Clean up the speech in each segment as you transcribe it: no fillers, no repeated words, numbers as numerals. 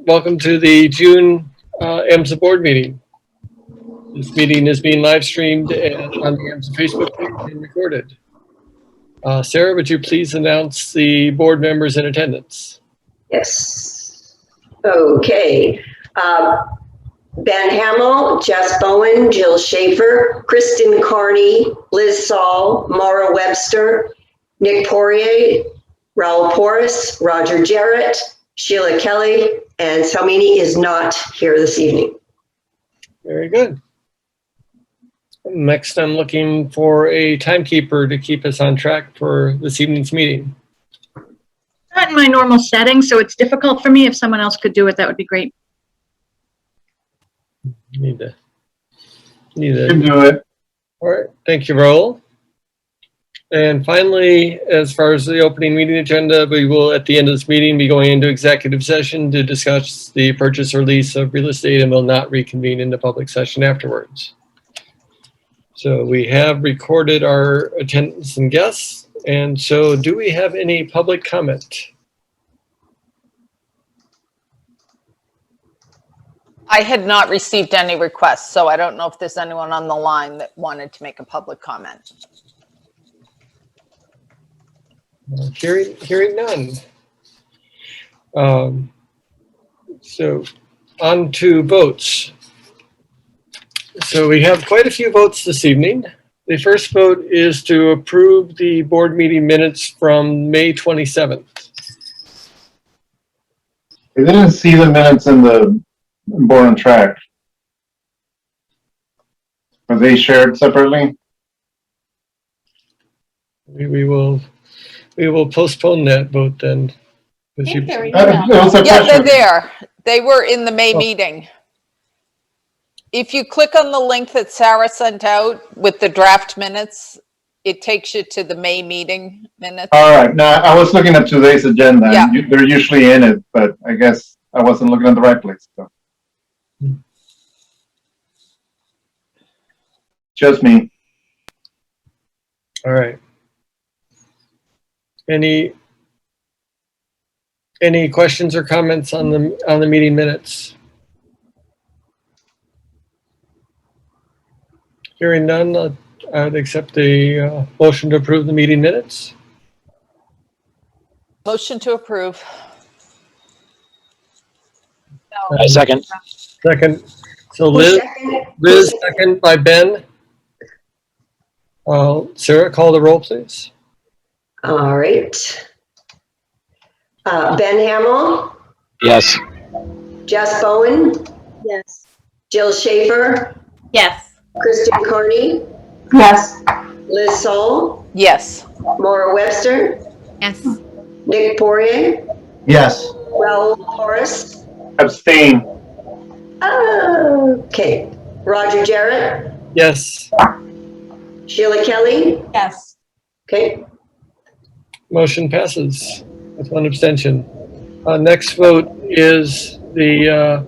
welcome to the June Amsa board meeting. This meeting is being live streamed on the Amsa Facebook page and recorded. Sarah, would you please announce the board members in attendance? Yes. Okay. Ben Hamill, Jess Bowen, Jill Schaefer, Kristen Carney, Liz Saul, Maura Webster, Nick Poirier, Raul Porras, Roger Jarrett, Sheila Kelly, and Salmini is not here this evening. Very good. Next, I'm looking for a timekeeper to keep us on track for this evening's meeting. Not in my normal setting, so it's difficult for me. If someone else could do it, that would be great. Need to. Can do it. All right, thank you, Raul. And finally, as far as the opening meeting agenda, we will, at the end of this meeting, be going into executive session to discuss the purchase or lease of real estate, and will not reconvene into public session afterwards. So we have recorded our attendance and guests. And so do we have any public comment? I had not received any requests, so I don't know if there's anyone on the line that wanted to make a public comment. Hearing none. So on to votes. So we have quite a few votes this evening. The first vote is to approve the board meeting minutes from May 27th. I didn't see the minutes in the board and track. Are they shared separately? We will postpone that vote then. Yeah, they're there. They were in the May meeting. If you click on the link that Sarah sent out with the draft minutes, it takes you to the May meeting minutes. All right. Now, I was looking at today's agenda. Yeah. They're usually in it, but I guess I wasn't looking at the right place. So. Just me. All right. Any questions or comments on the meeting minutes? Hearing none, I would accept the motion to approve the meeting minutes. Motion to approve. I second. Second. So Liz, second by Ben. Sarah, call the roll, please. All right. Ben Hamill, Yes. Jess Bowen, Yes. Jill Schaefer, Yes. Kristen Carney, Yes. Liz Saul, Yes. Maura Webster, Yes. Nick Poirier, Yes. Raul Porras. Abstain. Okay. Roger Jarrett, Yes. Sheila Kelly. Yes. Okay. Motion passes with one abstention. Next vote is the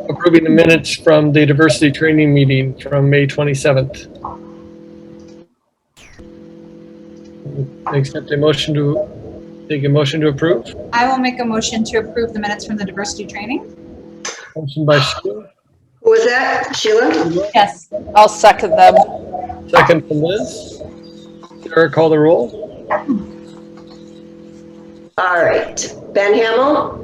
approving the minutes from the diversity training meeting from May 27th. Accept a motion to approve. I will make a motion to approve the minutes from the diversity training. Motion by Sheila, Who was that? Sheila? Yes. I'll second them. second from Liz. Sarah, call the roll. All right. Ben Hamill?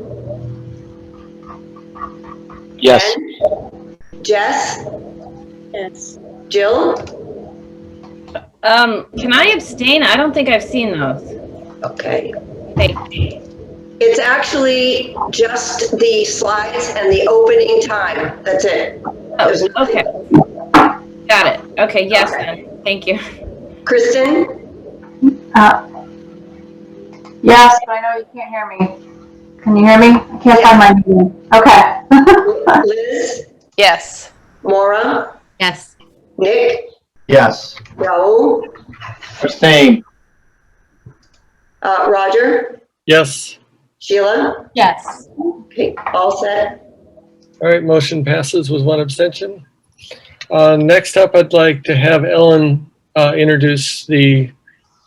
Yes. Ben? Jess? Yes. Jill? Can I abstain? I don't think I've seen those. Okay. Thank you. It's actually just the slides and the opening time. That's it. There's Oh, okay. Got it. Okay, yes, then. Thank you. Kristen? Yes, but I know you can't hear me. Can you hear me? I can't find my meeting. Okay. Liz? Yes. Maura? Yes. Nick? Yes. Raul? Abstain. Roger? Yes. Sheila? Yes. Okay, all set. All right, motion passes with one abstention. Next up, I'd like to have Ellen introduce the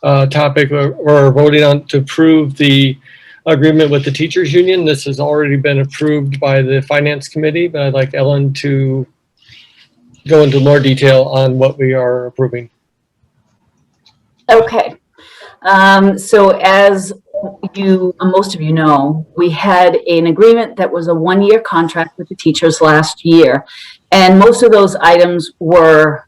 topic we're voting on to approve the agreement with the teachers union. This has already been approved by the finance committee, but I'd like Ellen to go into more detail on what we are approving. Okay. So as most of you know, we had an agreement that was a one-year contract with the teachers last year. And most of those items were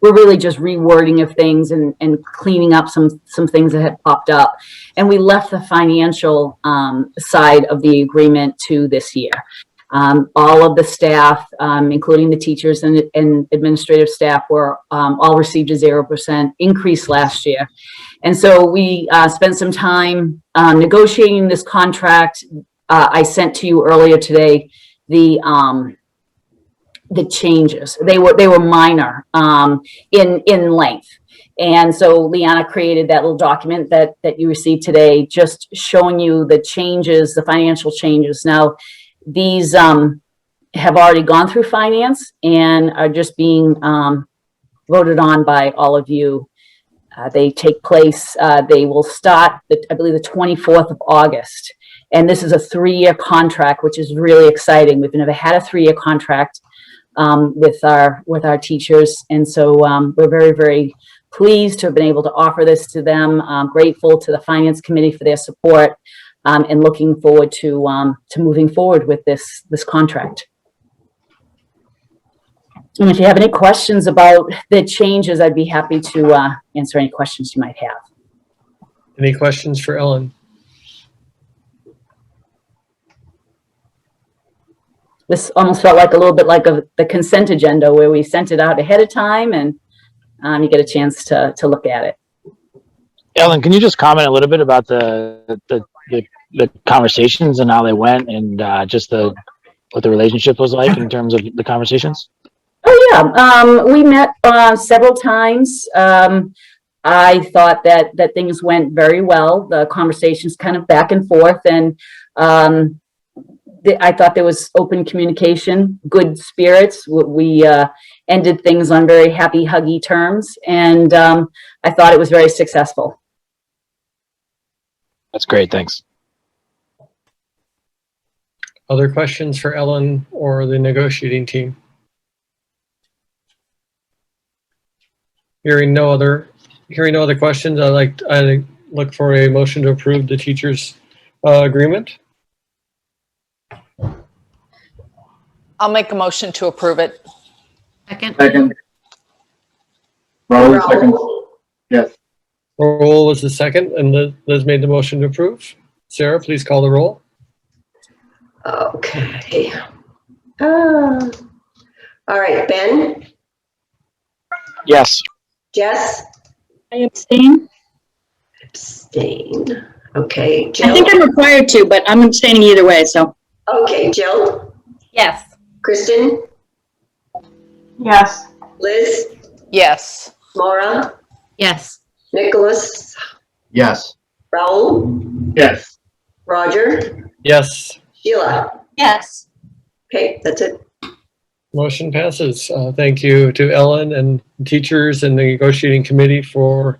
really just rewording of things and cleaning up some things that had popped up. And we left the financial side of the agreement to this year. All of the staff, including the teachers and administrative staff, were all received a 0% increase last year. And so we spent some time negotiating this contract. I sent to you earlier today the changes. They were minor in length. And so Liana created that little document that you received today, just showing you the changes, the financial changes. Now, these have already gone through finance and are just being voted on by all of you. They take place, they will start, I believe, the 24th of August. And this is a 3-year contract, which is really exciting. We've never had a 3-year contract with our teachers. And so we're very, very pleased to have been able to offer this to them. Grateful to the Finance Committee for their support. And looking forward to moving forward with this contract. And if you have any questions about the changes, I'd be happy to answer any questions you might have. Any questions for Ellen? This almost felt like a little bit like the consent agenda, where we sent it out ahead of time and you get a chance to look at it. Ellen, can you just comment a little bit about the conversations and how they went, and just what the relationship was like in terms of the conversations? Oh yeah, we met several times. I thought that things went very well. The conversations kind of back and forth, and I thought there was open communication, good spirits. We ended things on very happy, huggy terms, and I thought it was very successful. That's great. Thanks. Other questions for Ellen or the negotiating team? Hearing no other questions, I look for a motion to approve the teachers' agreement. I'll make a motion to approve it. Second. Raul, second. Yes. Raul was the second, and Liz made the motion to approve. Sarah, please call the roll. Okay. All right, Ben? Yes. Jess? I abstain. Abstain. Okay, Jill? I think I'm required to, but I'm abstaining either way, so. Okay, Jill? Yes. Kristen? Yes. Liz? Yes. Maura? Yes. Nicholas? Yes. Raul? Yes. Roger? Yes, Sheila? Yes. Okay, that's it. motion passes. Thank you to Ellen and teachers and the negotiating committee for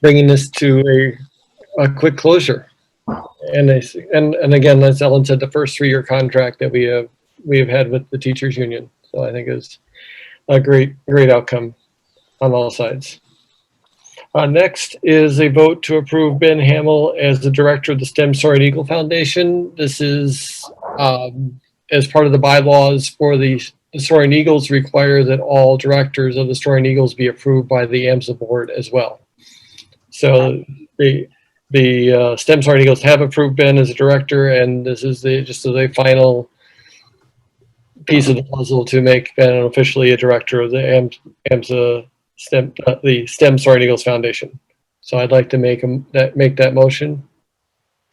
bringing this to a quick closure. And again, as Ellen said, the first 3-year contract that we have had with the teachers union. So I think is a great outcome on all sides. Next is a vote to approve Ben Hamill as the director of the STEM Soaring Eagle Foundation. This is as part of the bylaws for the Soaring Eagles require that all directors of the Soaring Eagles be approved by the Amsa board as well. So the STEM Soaring Eagles have approved Ben as a director, and this is just the final piece of the puzzle to make Ben officially a director of the Amsa the STEM Soaring Eagles Foundation. So I'd like to make that motion.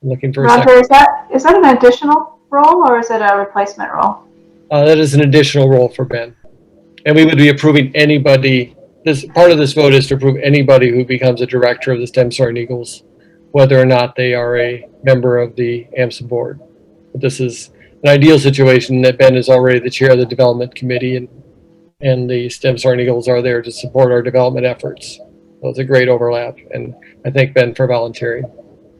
I'm looking for a Roger, second. is that an additional role or is it a replacement role? That is an additional role for Ben. And we would be approving anybody. Part of this vote is to approve anybody who becomes a director of the STEM Soaring Eagles, whether or not they are a member of the AMSA board. But this is an ideal situation that Ben is already the chair of the development committee, and the STEM Soaring Eagles are there to support our development efforts. So it's a great overlap, and I thank Ben for volunteering.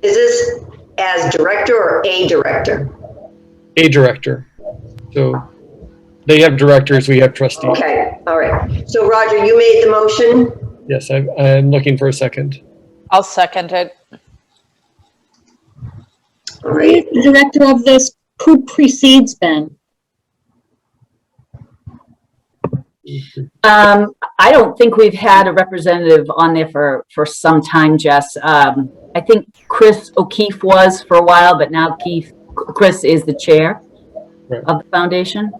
Is this as director or a director? A director. So they have directors, we have trustees. Okay, all right. So Roger, you made the motion? Yes, I'm looking for a second. I'll second it. All right. The director of this, who precedes Ben? I don't think we've had a representative on there for some time, Jess. I think Chris O'Keefe was for a while, but now Chris is the chair of the foundation.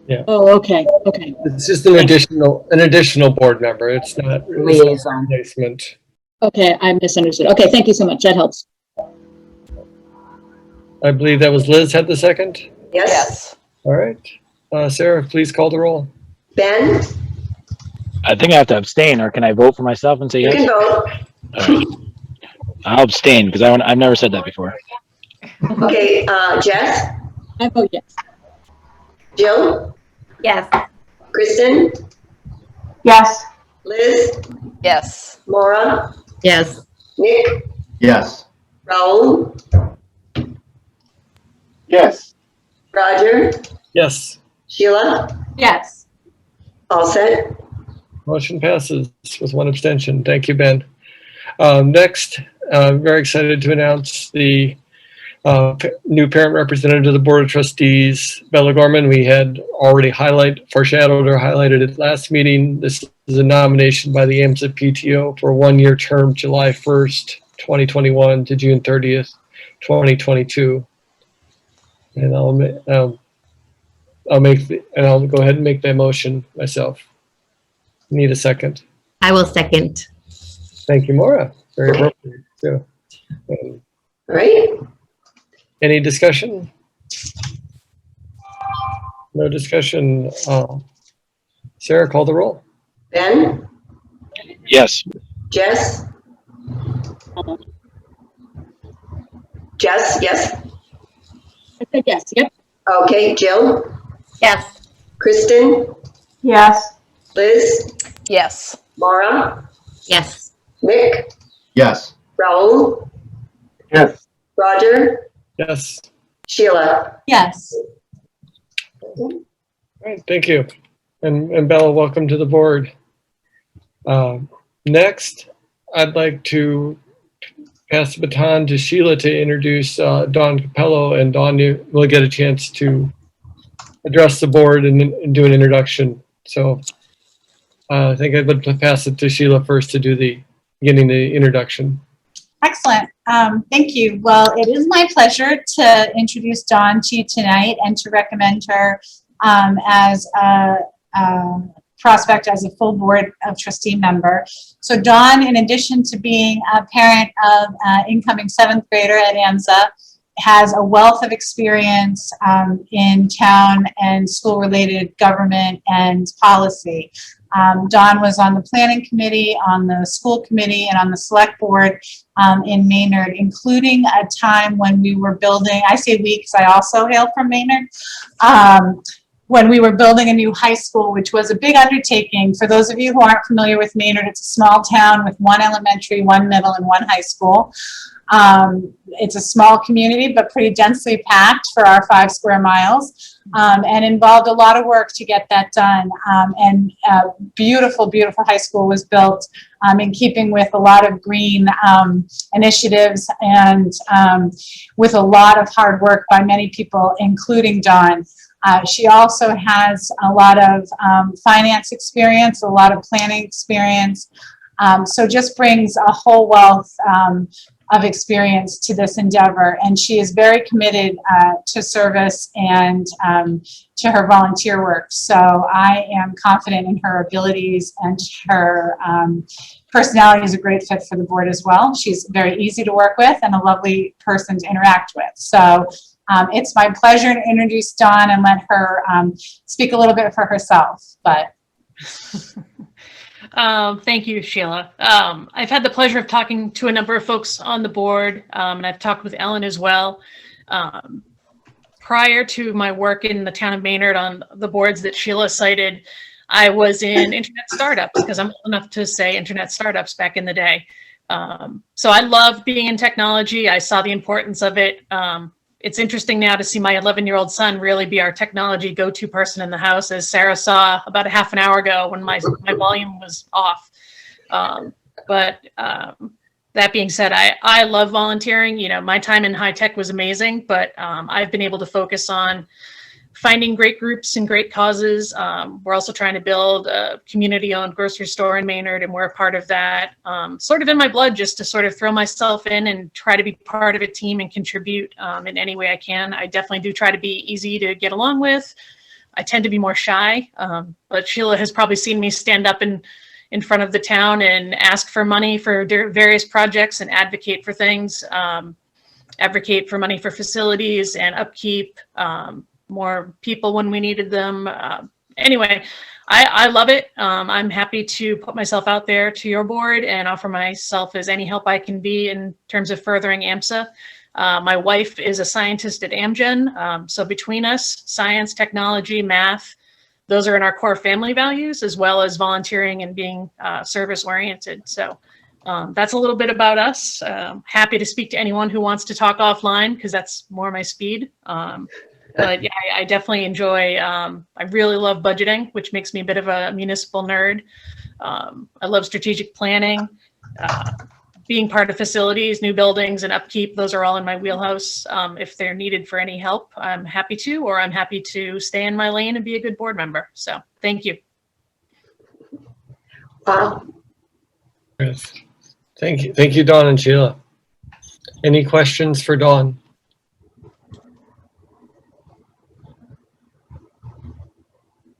Yeah. Oh, okay, okay. It's just an additional board member. It's not Liaison. replacement. Okay, I misunderstood. Okay, thank you so much. That helps. I believe that was Liz had the second. Yes. Yes. All right. Sarah, please call the roll. Ben, I think I have to abstain, or can I vote for myself and say you yes? can vote. All right. I'll abstain because I've never said that before. Okay, Jess, I vote yes. Jill, Yes. Kristen, Yes. Liz, Yes. Maura, Yes. Nick, Yes. Raul, Yes. Roger, Yes. Sheila, Yes. all set? Motion passes with one abstention. Thank you, Ben. Next, very excited to announce the new parent representative of the Board of Trustees, Bella Gorman. We had already foreshadowed or highlighted at last meeting. This is a nomination by the Amsa PTO for a one-year term, July 1st, 2021 to June 30th, 2022. And I'll go ahead and make that motion myself. Need a second. I will second. Thank you, Maura. Very appropriate. So, All right, any discussion? No discussion. Sarah, call the roll. Ben, Yes. Jess? Jess, yes? I said yes, yep. Okay, Jill, Yes. Kristen, Yes. Liz, Yes. Maura, Yes. Nick, Yes. Raul, Yes. Roger, Yes. Sheila. Yes. All right, thank you. And Bella, welcome to the board. Next, I'd like to pass the baton to Sheila to introduce Dawn Capello, and Dawn, you will get a chance to address the board and do an introduction. So I think I'd like to pass it to Sheila first to do the introduction. Excellent. Thank you. Well, it is my pleasure to introduce Dawn to you tonight and to recommend her as a prospect as a full board of trustee member. So Dawn, in addition to being a parent of incoming 7th grader at Amsa, has a wealth of experience in town and school-related government and policy. Dawn was on the planning committee, on the school committee, and on the select board in Maynard, including a time when we were building, I say we because I also hail from Maynard, when we were building a new high school, which was a big undertaking. For those of you who aren't familiar with Maynard, it's a small town with one elementary, one middle, and one high school. It's a small community, but pretty densely packed for our 5 square miles, and involved a lot of work to get that done. And a beautiful, beautiful high school was built in keeping with a lot of green initiatives and with a lot of hard work by many people, including Dawn. She also has a lot of finance experience, a lot of planning experience, so just brings a whole wealth of experience to this endeavor, and she is very committed to service and to her volunteer work. So I am confident in her abilities, and her personality is a great fit for the board as well. She's very easy to work with and a lovely person to interact with. So it's my pleasure to introduce Dawn and let her speak a little bit for herself. But thank you, Sheila. I've had the pleasure of talking to a number of folks on the board, and I've talked with Ellen as well. Prior to my work in the town of Maynard on the boards that Sheila cited, I was in internet startups, because I'm old enough to say internet startups back in the day. So I love being in technology. I saw the importance of it. It's interesting now to see my 11-year-old son really be our technology go-to person in the house, as Sarah saw about a half an hour ago when my volume was off. That being said, I love volunteering. You know, my time in high tech was amazing, but I've been able to focus on finding great groups and great causes. We're also trying to build a community-owned grocery store in Maynard, and we're a part of that. Sort of in my blood, just to sort of throw myself in and try to be part of a team and contribute in any way I can. I definitely do try to be easy to get along with. I tend to be more shy, but Sheila has probably seen me stand up in front of the town and ask for money for various projects and advocate for things, advocate for money for facilities and upkeep, more people when we needed them. Anyway, I love it. I'm happy to put myself out there to your board and offer myself as any help I can be in terms of furthering Amsa. My wife is a scientist at Amgen. So between us, science, technology, math, those are in our core family values, as well as volunteering and being service oriented. So that's a little bit about us. Happy to speak to anyone who wants to talk offline, because that's more my speed. But yeah, I definitely enjoy, I really love budgeting, which makes me a bit of a municipal nerd. I love strategic planning, being part of facilities, new buildings and upkeep. Those are all in my wheelhouse. If they're needed for any help, I'm happy to, or I'm happy to stay in my lane and be a good board member. So thank you. Wow. Yes. Thank you. Thank you, Dawn and Sheila. Any questions for Dawn?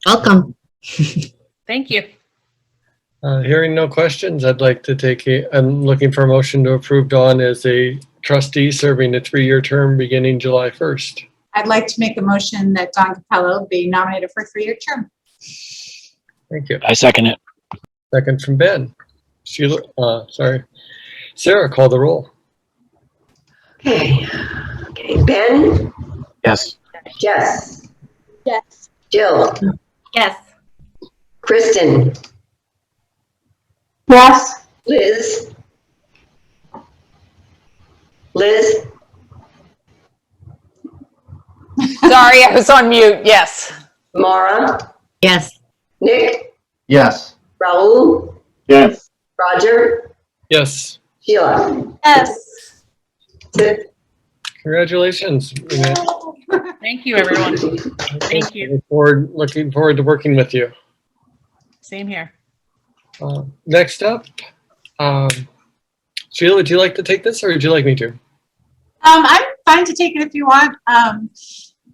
Welcome. Thank you. Hearing no questions, I'd like to I'm looking for a motion to approve Dawn as a trustee serving a 3-year term beginning July 1st. I'd like to make a motion that Don Capello be nominated for a 3-year term. Thank you. I second it. Second from Ben. Sheila, Sarah, call the roll. Okay. Ben? Yes. Jess? Yes. Jill? Yes. Kristen? Yes. Liz? Liz? Sorry, I was on mute. Yes. Mara? Yes. Nick? Yes. Raul? Yes. Roger? Yes. Sheila? Yes. Sid? Congratulations. Thank you, everyone. Thank you. Looking forward to working with you. Same here. Next up, Sheila, would you like to take this, or would you like me to? I'm fine to take it if you want.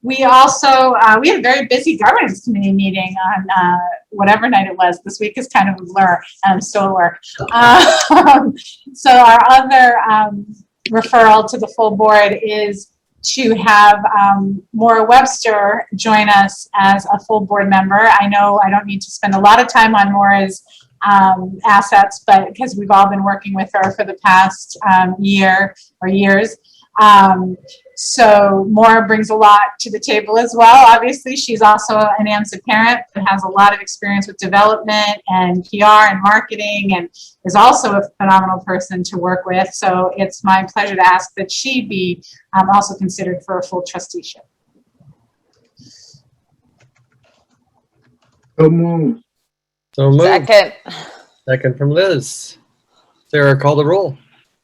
We also, we had a very busy governance committee meeting on whatever night it was. This week is kind of a blur, and I'm still at work. So our other referral to the full board is to have Maura Webster join us as a full board member. I know I don't need to spend a lot of time on Maura's assets, but because we've all been working with her for the past year or years. So Maura brings a lot to the table as well. Obviously, she's also an Amsa parent and has a lot of experience with development and PR and marketing, and is also a phenomenal person to work with. So it's my pleasure to ask that she be also considered for a full trusteeship. So moved. So moved. Second. Second from Liz. Sarah, call the roll.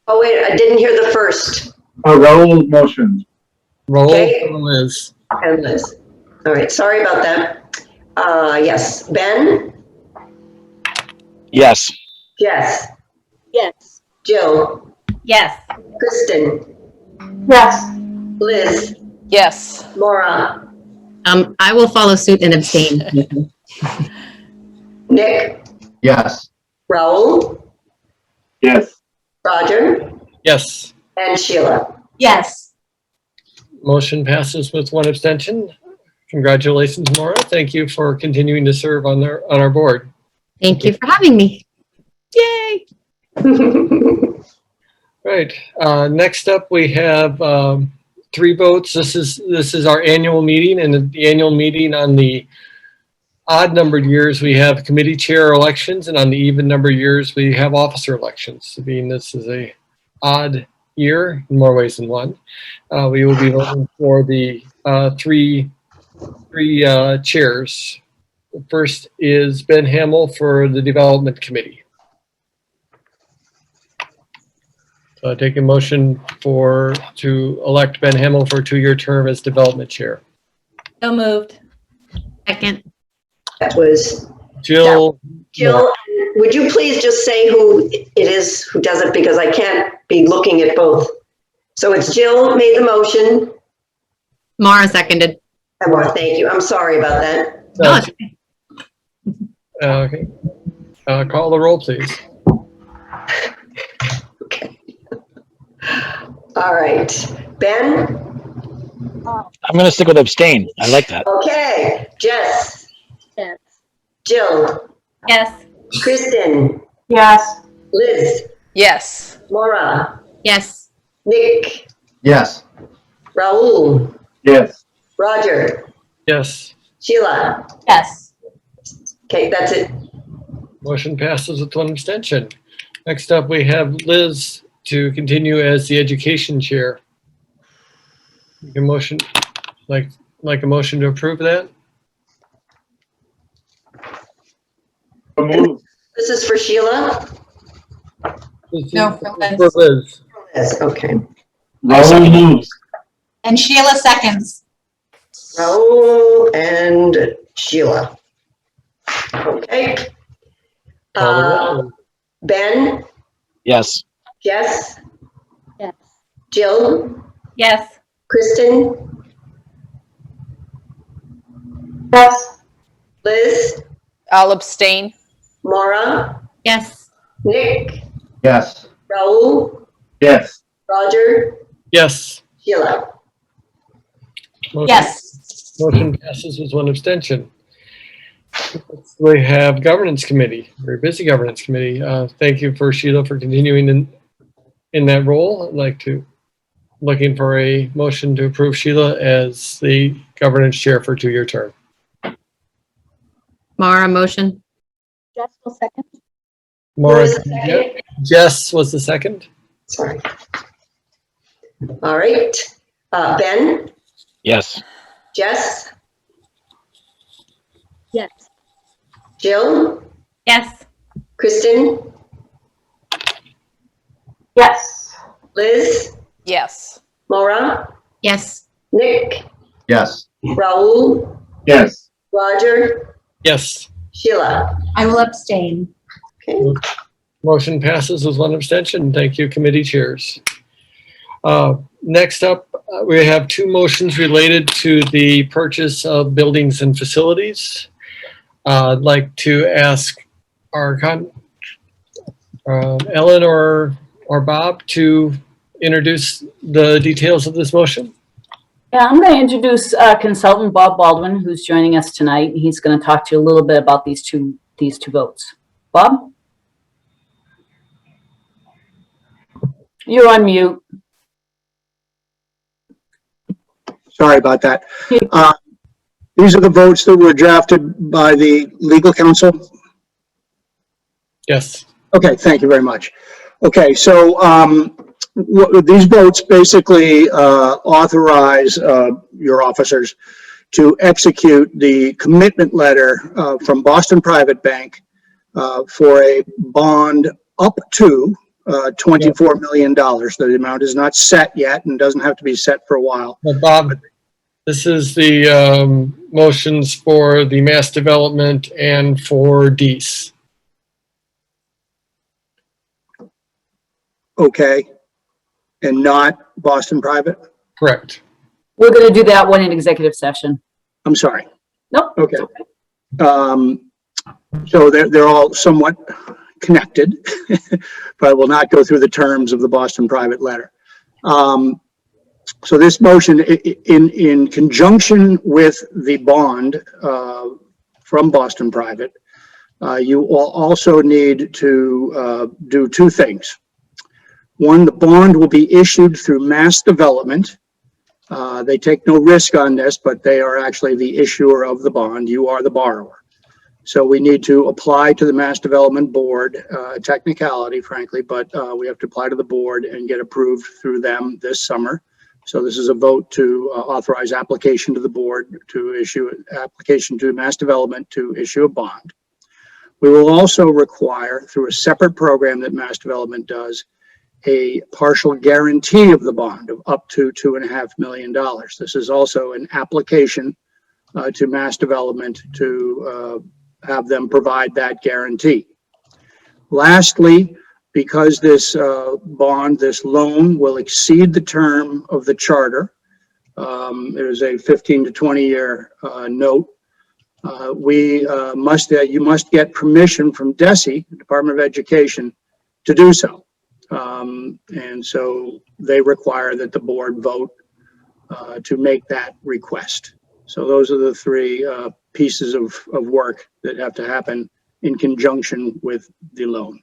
Oh, wait, I didn't hear the first. Raoul motion. Roll Okay. from Liz. And Liz. All right, sorry about that. Yes. Ben? Yes. Jess? Yes. Jill? Yes. Kristen? Yes. Liz? Yes. Maura? I will follow suit and abstain. Nick? Yes. Raul? Yes. Roger? Yes. And Sheila? Yes. Motion passes with 1 abstention. Congratulations, Maura. Thank you for continuing to serve on our board. Thank you for having me. Yay. Right. Next up, we have 3 votes. This is our annual meeting, and the annual meeting on the odd numbered years, we have committee chair elections, and on the even numbered years, we have officer elections. So being this is a odd year in more ways than one, we will be voting for the three chairs. The first is Ben Hamill for the Development Committee. So I take a motion to elect Ben Hamill for a 2-year term as Development Chair. So moved. Second. That was Jill. Jill. Would you please just say who it is who does it, because I can't be looking at both. So it's Jill made the motion. Mara seconded. Well, thank you. I'm sorry about that. No, Okay. Call the roll, please. Okay. All right. Ben? I'm going to stick with abstain. I like that. Okay. Jess? Yes. Jill? Yes. Kristen? Yes. Liz? Yes. Maura? yes. Nick? Yes. Raul? Yes. Roger? Yes. Sheila? Yes. Okay, that's it. Motion passes with 1 abstention. Next up, we have Liz to continue as the Education Chair. A motion, like a motion to approve that? This is for Sheila? No, for Liz. For Liz. Yes, okay. Raul moves. And Sheila seconds. Raul and Sheila. Okay. Call the roll. Ben? Yes. Jess? Yes. Jill? Yes. Kristen? Yes. Liz? I'll abstain. Maura? Yes. Nick? Yes. Raul? Yes. Roger? Yes. Sheila? Motion- Yes. Motion passes with 1 abstention. We have Governance Committee, very busy Governance Committee. Thank you for Sheila for continuing in that role. I'd like to, looking for a motion to approve Sheila as the Governance Chair for a 2-year term. Mara motion. Jess will second. Maura, Who was the second? Jess was the second. Sorry. All right. Ben? Yes. Jess? Yes. Jill? Yes. Kristen? Yes. Liz? Yes. Maura? Yes. Nick? Yes. Raul? Yes. Roger? Yes. Sheila? I will abstain. Okay. Motion passes with 1 abstention. Thank you, committee chairs. Next up, we have 2 motions related to the purchase of buildings and facilities. I'd like to ask our Ellen or Bob to introduce the details of this motion. Yeah, I'm going to introduce consultant Bob Baldwin, who's joining us tonight. He's going to talk to you a little bit about these two votes. Bob? You're on mute. Sorry about that. These are the votes that were drafted by the legal counsel. Yes. Okay, thank you very much. Okay, so these votes basically authorize your officers to execute the commitment letter from Boston Private Bank for a bond up to $24 million. The amount is not set yet and doesn't have to be set for a while. But Bob, this is the motions for the mass development and for DEES. Okay, and not Boston Private? Correct. We're going to do that one in executive session. I'm sorry. Nope. Okay. So they're all somewhat connected, but I will not go through the terms of the Boston Private letter. So this motion, in conjunction with the bond from Boston Private, you will also need to do 2 things. One, the bond will be issued through Mass Development. They take no risk on this, but they are actually the issuer of the bond. You are the borrower. So we need to apply to the Mass Development Board, technicality, frankly, but we have to apply to the board and get approved through them this summer. So this is a vote to authorize application to the board to issue application to Mass Development to issue a bond. We will also require, through a separate program that Mass Development does, a partial guarantee of the bond of up to $2.5 million. This is also an application to Mass Development to have them provide that guarantee. Lastly, because this bond, this loan will exceed the term of the charter, it is a 15 to 20 year note. You must get permission from DESE, the Department of Education, to do so. And so they require that the board vote to make that request. So those are the three pieces of work that have to happen in conjunction with the loan.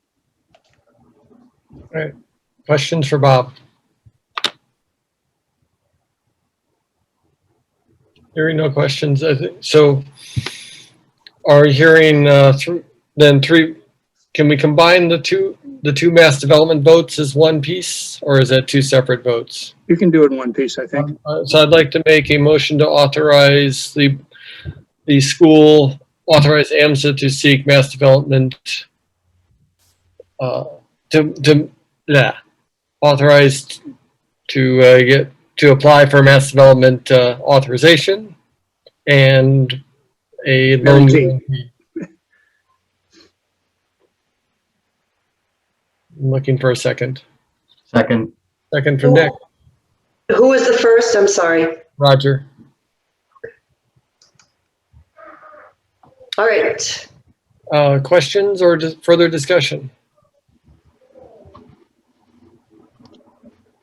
All right. Questions for Bob? Hearing no questions. So are you hearing three? Can we combine the two Mass Development votes as one piece, or is that two separate votes? You can do it in one piece, I think. So I'd like to make a motion to authorize the school, authorize AMSA to seek Mass Development, authorized to apply for Mass Development authorization and a loan guarantee. I'm looking for a second. Second. Second from Nick. Who was the first? I'm sorry. Roger. All right. Questions or further discussion?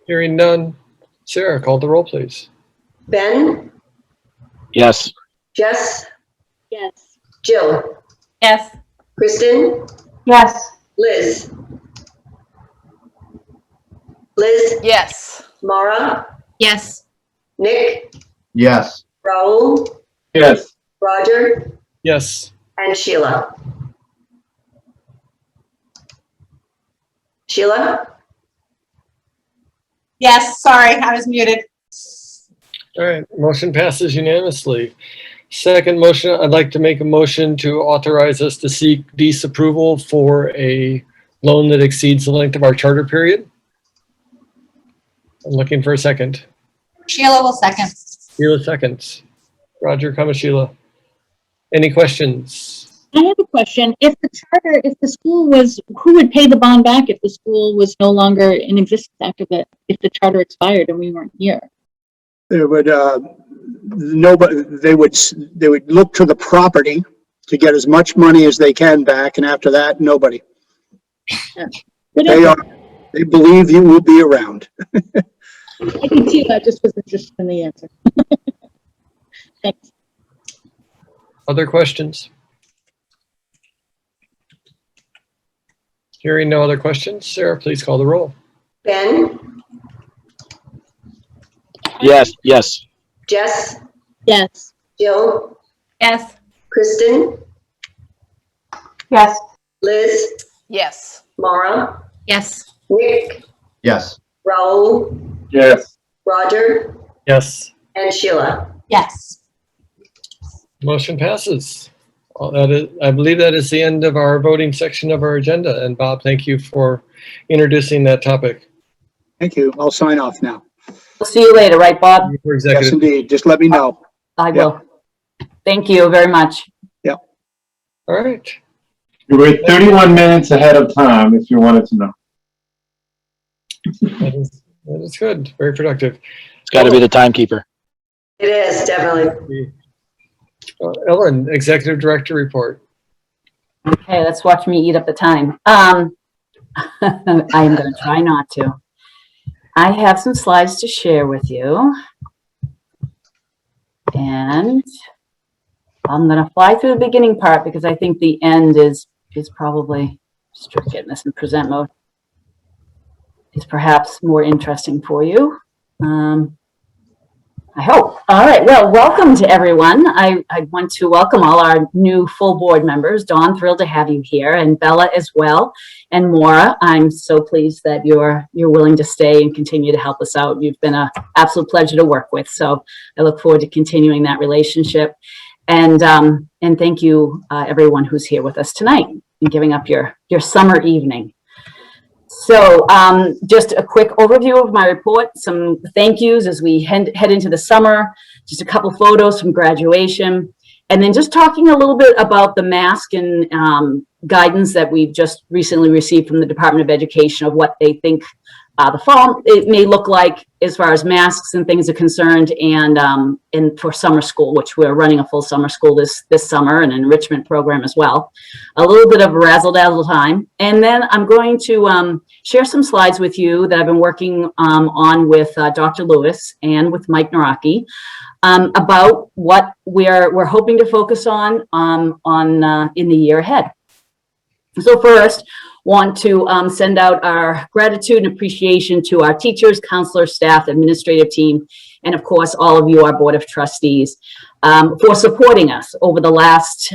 Hearing none. Sarah, call the roll, please. Ben? Yes. Jess? Yes. Jill? Yes. Kristen? Yes. Liz? Liz? Yes. Mara? Yes. Nick? Yes. Raul? Yes. Roger? Yes. And Sheila? Sheila? Yes, sorry, I was muted. All right, motion passes unanimously. Second motion, I'd like to make a motion to authorize us to seek disapproval for a loan that exceeds the length of our charter period. I'm looking for a second. Sheila will second. Sheila seconds. Roger, come Sheila. Any questions? I have a question. If the school was, who would pay the bond back if the school was no longer in existence after if the charter expired and we weren't here? They would, they would look to the property to get as much money as they can back, and after that, nobody. They believe you will be around. I can see that, just was interested in the answer. Thanks. Other questions? Hearing no other questions, Sarah, please call the roll. Ben? Yes. Yes. Jess? Yes. Jill? Yes. Kristen? Yes. Liz? Yes. Mara? Yes. Nick? Yes. Raul? Yes. Roger? Yes. And Sheila? Yes. Motion passes. Well, I believe that is the end of our voting section of our agenda. And Bob, thank you for introducing that topic. Thank you. I'll sign off now. We'll see you later, right, Bob? For Yes, executive. indeed. Just let me know. I will. Thank you very much. All right. You were 31 minutes ahead of time, if you wanted to know. That is good. Very productive. It's got to be the timekeeper. It is, definitely. Ellen, Executive Director report. Okay, let's watch me eat up the time. I am going to try not to. I have some slides to share with you. And I'm going to fly through the beginning part because I think the end is probably, just getting this in present mode, is perhaps more interesting for you. I I hope. All right. Well, welcome to everyone. I want to welcome all our new full board members. Dawn, thrilled to have you here, and Bella as well, and Maura. I'm so pleased that you're willing to stay and continue to help us out. You've been an absolute pleasure to work with. So I look forward to continuing that relationship. And thank you, everyone who's here with us tonight and giving up your summer evening. So just a quick overview of my report, some thank yous as we head into the summer, just a couple photos from graduation, and then just talking a little bit about the mask and guidance that we've just recently received from the Department of Education of what they think the fall it may look like as far as masks and things are concerned, and for summer school, which we're running a full summer school this summer, and an enrichment program as well. A little bit of razzle dazzle time, and then I'm going to share some slides with you that I've been working on with Dr. Lewis and with Mike Naraki about what we're hoping to focus on in the year ahead. So first, want to send out our gratitude and appreciation to our teachers, counselors, staff, administrative team, and of course, all of you, our Board of Trustees, for supporting us over the last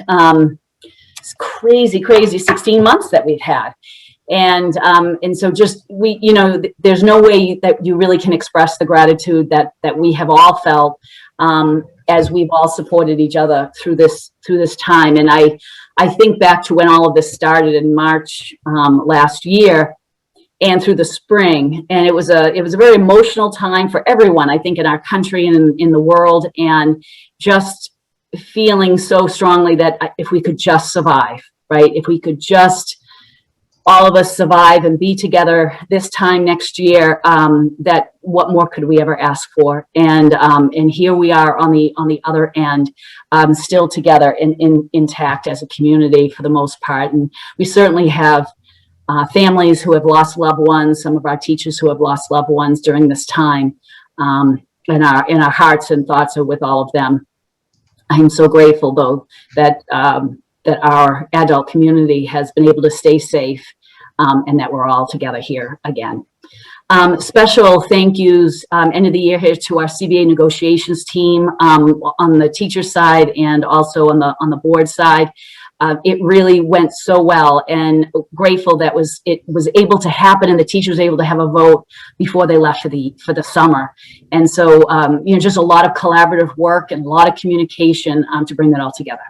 crazy 16 months that we've had. And so just there's no way that you really can express the gratitude that we have all felt as we've all supported each other through this time. And I think back to when all of this started in March last year and through the spring, and it was a very emotional time for everyone, I think, in our country and in the world, and just feeling so strongly that if we could just survive, right? If we could just all of us survive and be together this time next year, that what more could we ever ask for? And here we are on the other end, still together and intact as a community for the most part. And we certainly have families who have lost loved ones, some of our teachers who have lost loved ones during this time. And our hearts and thoughts are with all of them. I'm so grateful, though, that our adult community has been able to stay safe, and that we're all together here again. Special thank yous end of the year here to our CBA negotiations team on the teacher side and also on the board side. It really went so well, and grateful that it was able to happen, and the teachers were able to have a vote before they left for the summer. And so just a lot of collaborative work and a lot of communication to bring that all together.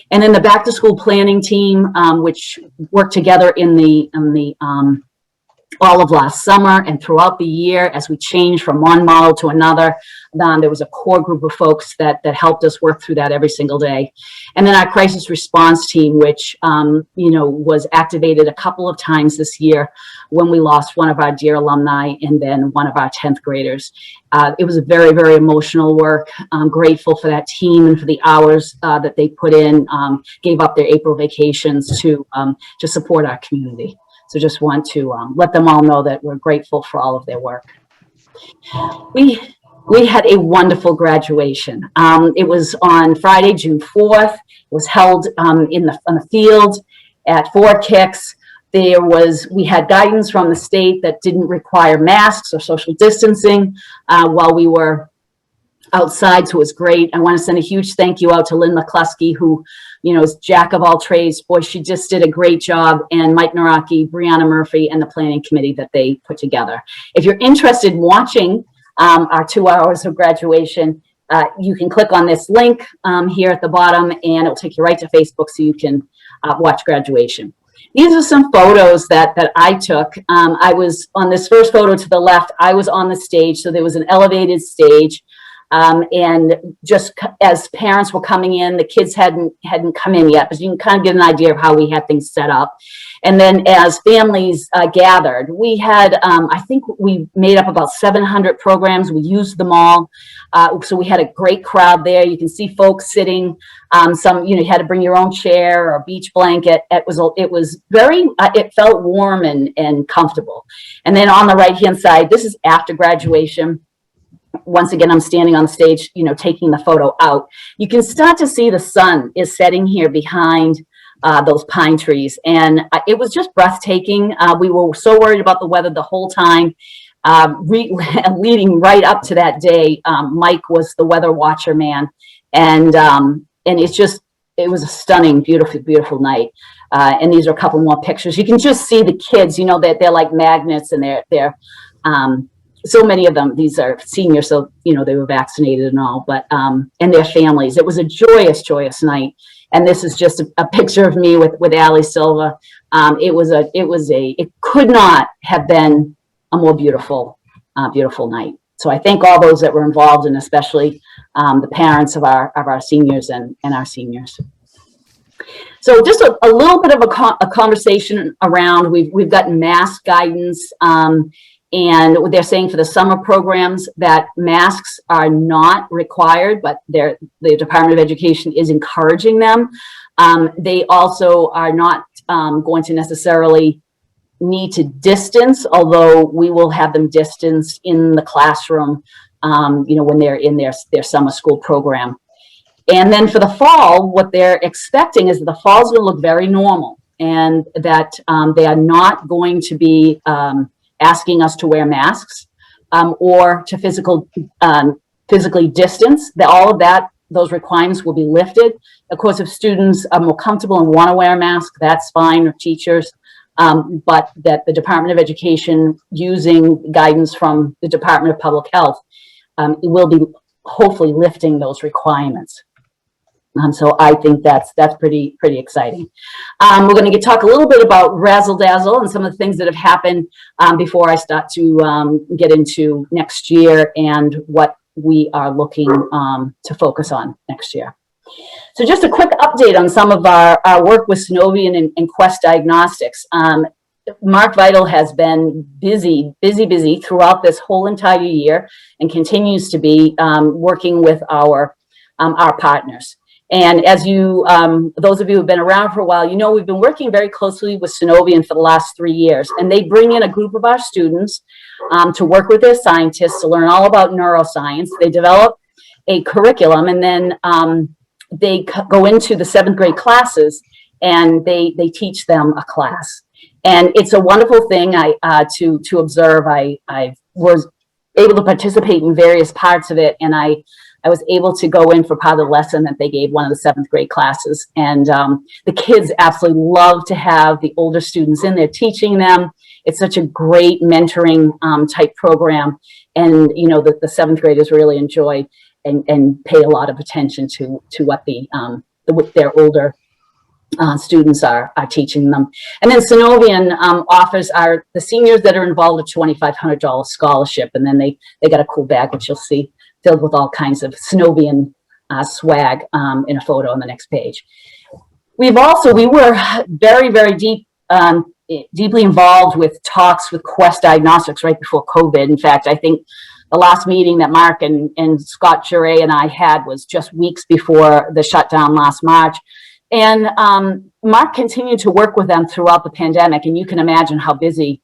And then the back to school planning team, which worked together in the all of last summer and throughout the year as we changed from one model to another. There was a core group of folks that helped us work through that every single day. And then our crisis response team, which was activated a couple of times this year when we lost one of our dear alumni and then one of our 10th graders. It was a very, very emotional work. I'm grateful for that team and for the hours that they put in, gave up their April vacations to support our community. So just want to let them all know that we're grateful for all of their work. We had a wonderful graduation. It was on Friday, June 4th. It was held on the field at 4 Kicks. We had guidance from the state that didn't require masks or social distancing while we were outside, so it was great. I want to send a huge thank you out to Lynn McCluskey, who, is jack of all trades. Boy, she just did a great job, and Mike Naraki, Brianna Murphy, and the planning committee that they put together. If you're interested in watching our 2 hours of graduation, you can click on this link here at the bottom, and it'll take you right to Facebook so you can watch graduation. These are some photos that I took. I was on this first photo to the left. I was on the stage, so there was an elevated stage. And just as parents were coming in, the kids hadn't come in yet, but you can kind of get an idea of how we had things set up. And then as families gathered, we had, I think we made up about 700 programs. We used them all. So we had a great crowd there. You can see folks sitting. You had to bring your own chair or a beach blanket. It felt warm and comfortable. And then on the right-hand side, this is after graduation. Once again, I'm standing on the stage, taking the photo out. You can start to see the sun is setting here behind those pine trees. And it was just breathtaking. We were so worried about the weather the whole time. leading right up to that day, Mike was the weather watcher man, and it was a stunning, beautiful, beautiful night. And these are a couple more pictures. You can just see the kids, you know, that they're like magnets, and they're so many of them, these are seniors, so, you know, they were vaccinated and all, but, and their families. It was a joyous, joyous night. And this is just a picture of me with Ali Silva. It could not have been a more beautiful, beautiful night. So I thank all those that were involved, and especially the parents of our seniors and our seniors. So just a little bit of a conversation around, we've gotten mask guidance, and they're saying for the summer programs that masks are not required, but the Department of Education is encouraging them. They also are not going to necessarily need to distance, although we will have them distance in the classroom, you know, when they're in their summer school program. And then for the fall, what they're expecting is that the fall is going to look very normal, and that they are not going to be asking us to wear masks or to physically distance. All of that, those requirements will be lifted. Of course, if students are more comfortable and want to wear a mask, that's fine, or teachers. But that the Department of Education, using guidance from the Department of Public Health, will be hopefully lifting those requirements. So I think that's pretty exciting. We're going to talk a little bit about Razzle Dazzle and some of the things that have happened before I start to get into next year and what we are looking to focus on next year. So just a quick update on some of our work with Synovian and Quest Diagnostics. Mark Vital has been busy throughout this whole entire year, and continues to be working with our partners. And as you, those of you who've been around for a while, you know we've been working very closely with Synovian for the last 3 years. And they bring in a group of our students to work with their scientists to learn all about neuroscience. They develop a curriculum, and then they go into the 7th grade classes, and they teach them a class. And it's a wonderful thing to observe. I was able to participate in various parts of it, and I was able to go in for part of the lesson that they gave one of the 7th grade classes. And the kids absolutely love to have the older students in there teaching them. It's such a great mentoring type program. And, you know, the 7th graders really enjoy and pay a lot of attention to what their older students are teaching them. And then Synovian offers the seniors that are involved a $2,500 scholarship. And then they got a cool bag, which you'll see, filled with all kinds of Synovian swag in a photo on the next page. We were very, very deeply involved with talks with Quest Diagnostics right before COVID. In fact, I think the last meeting that Mark and Scott Jure and I had was just weeks before the shutdown last March. And Mark continued to work with them throughout the pandemic, and you can imagine how busy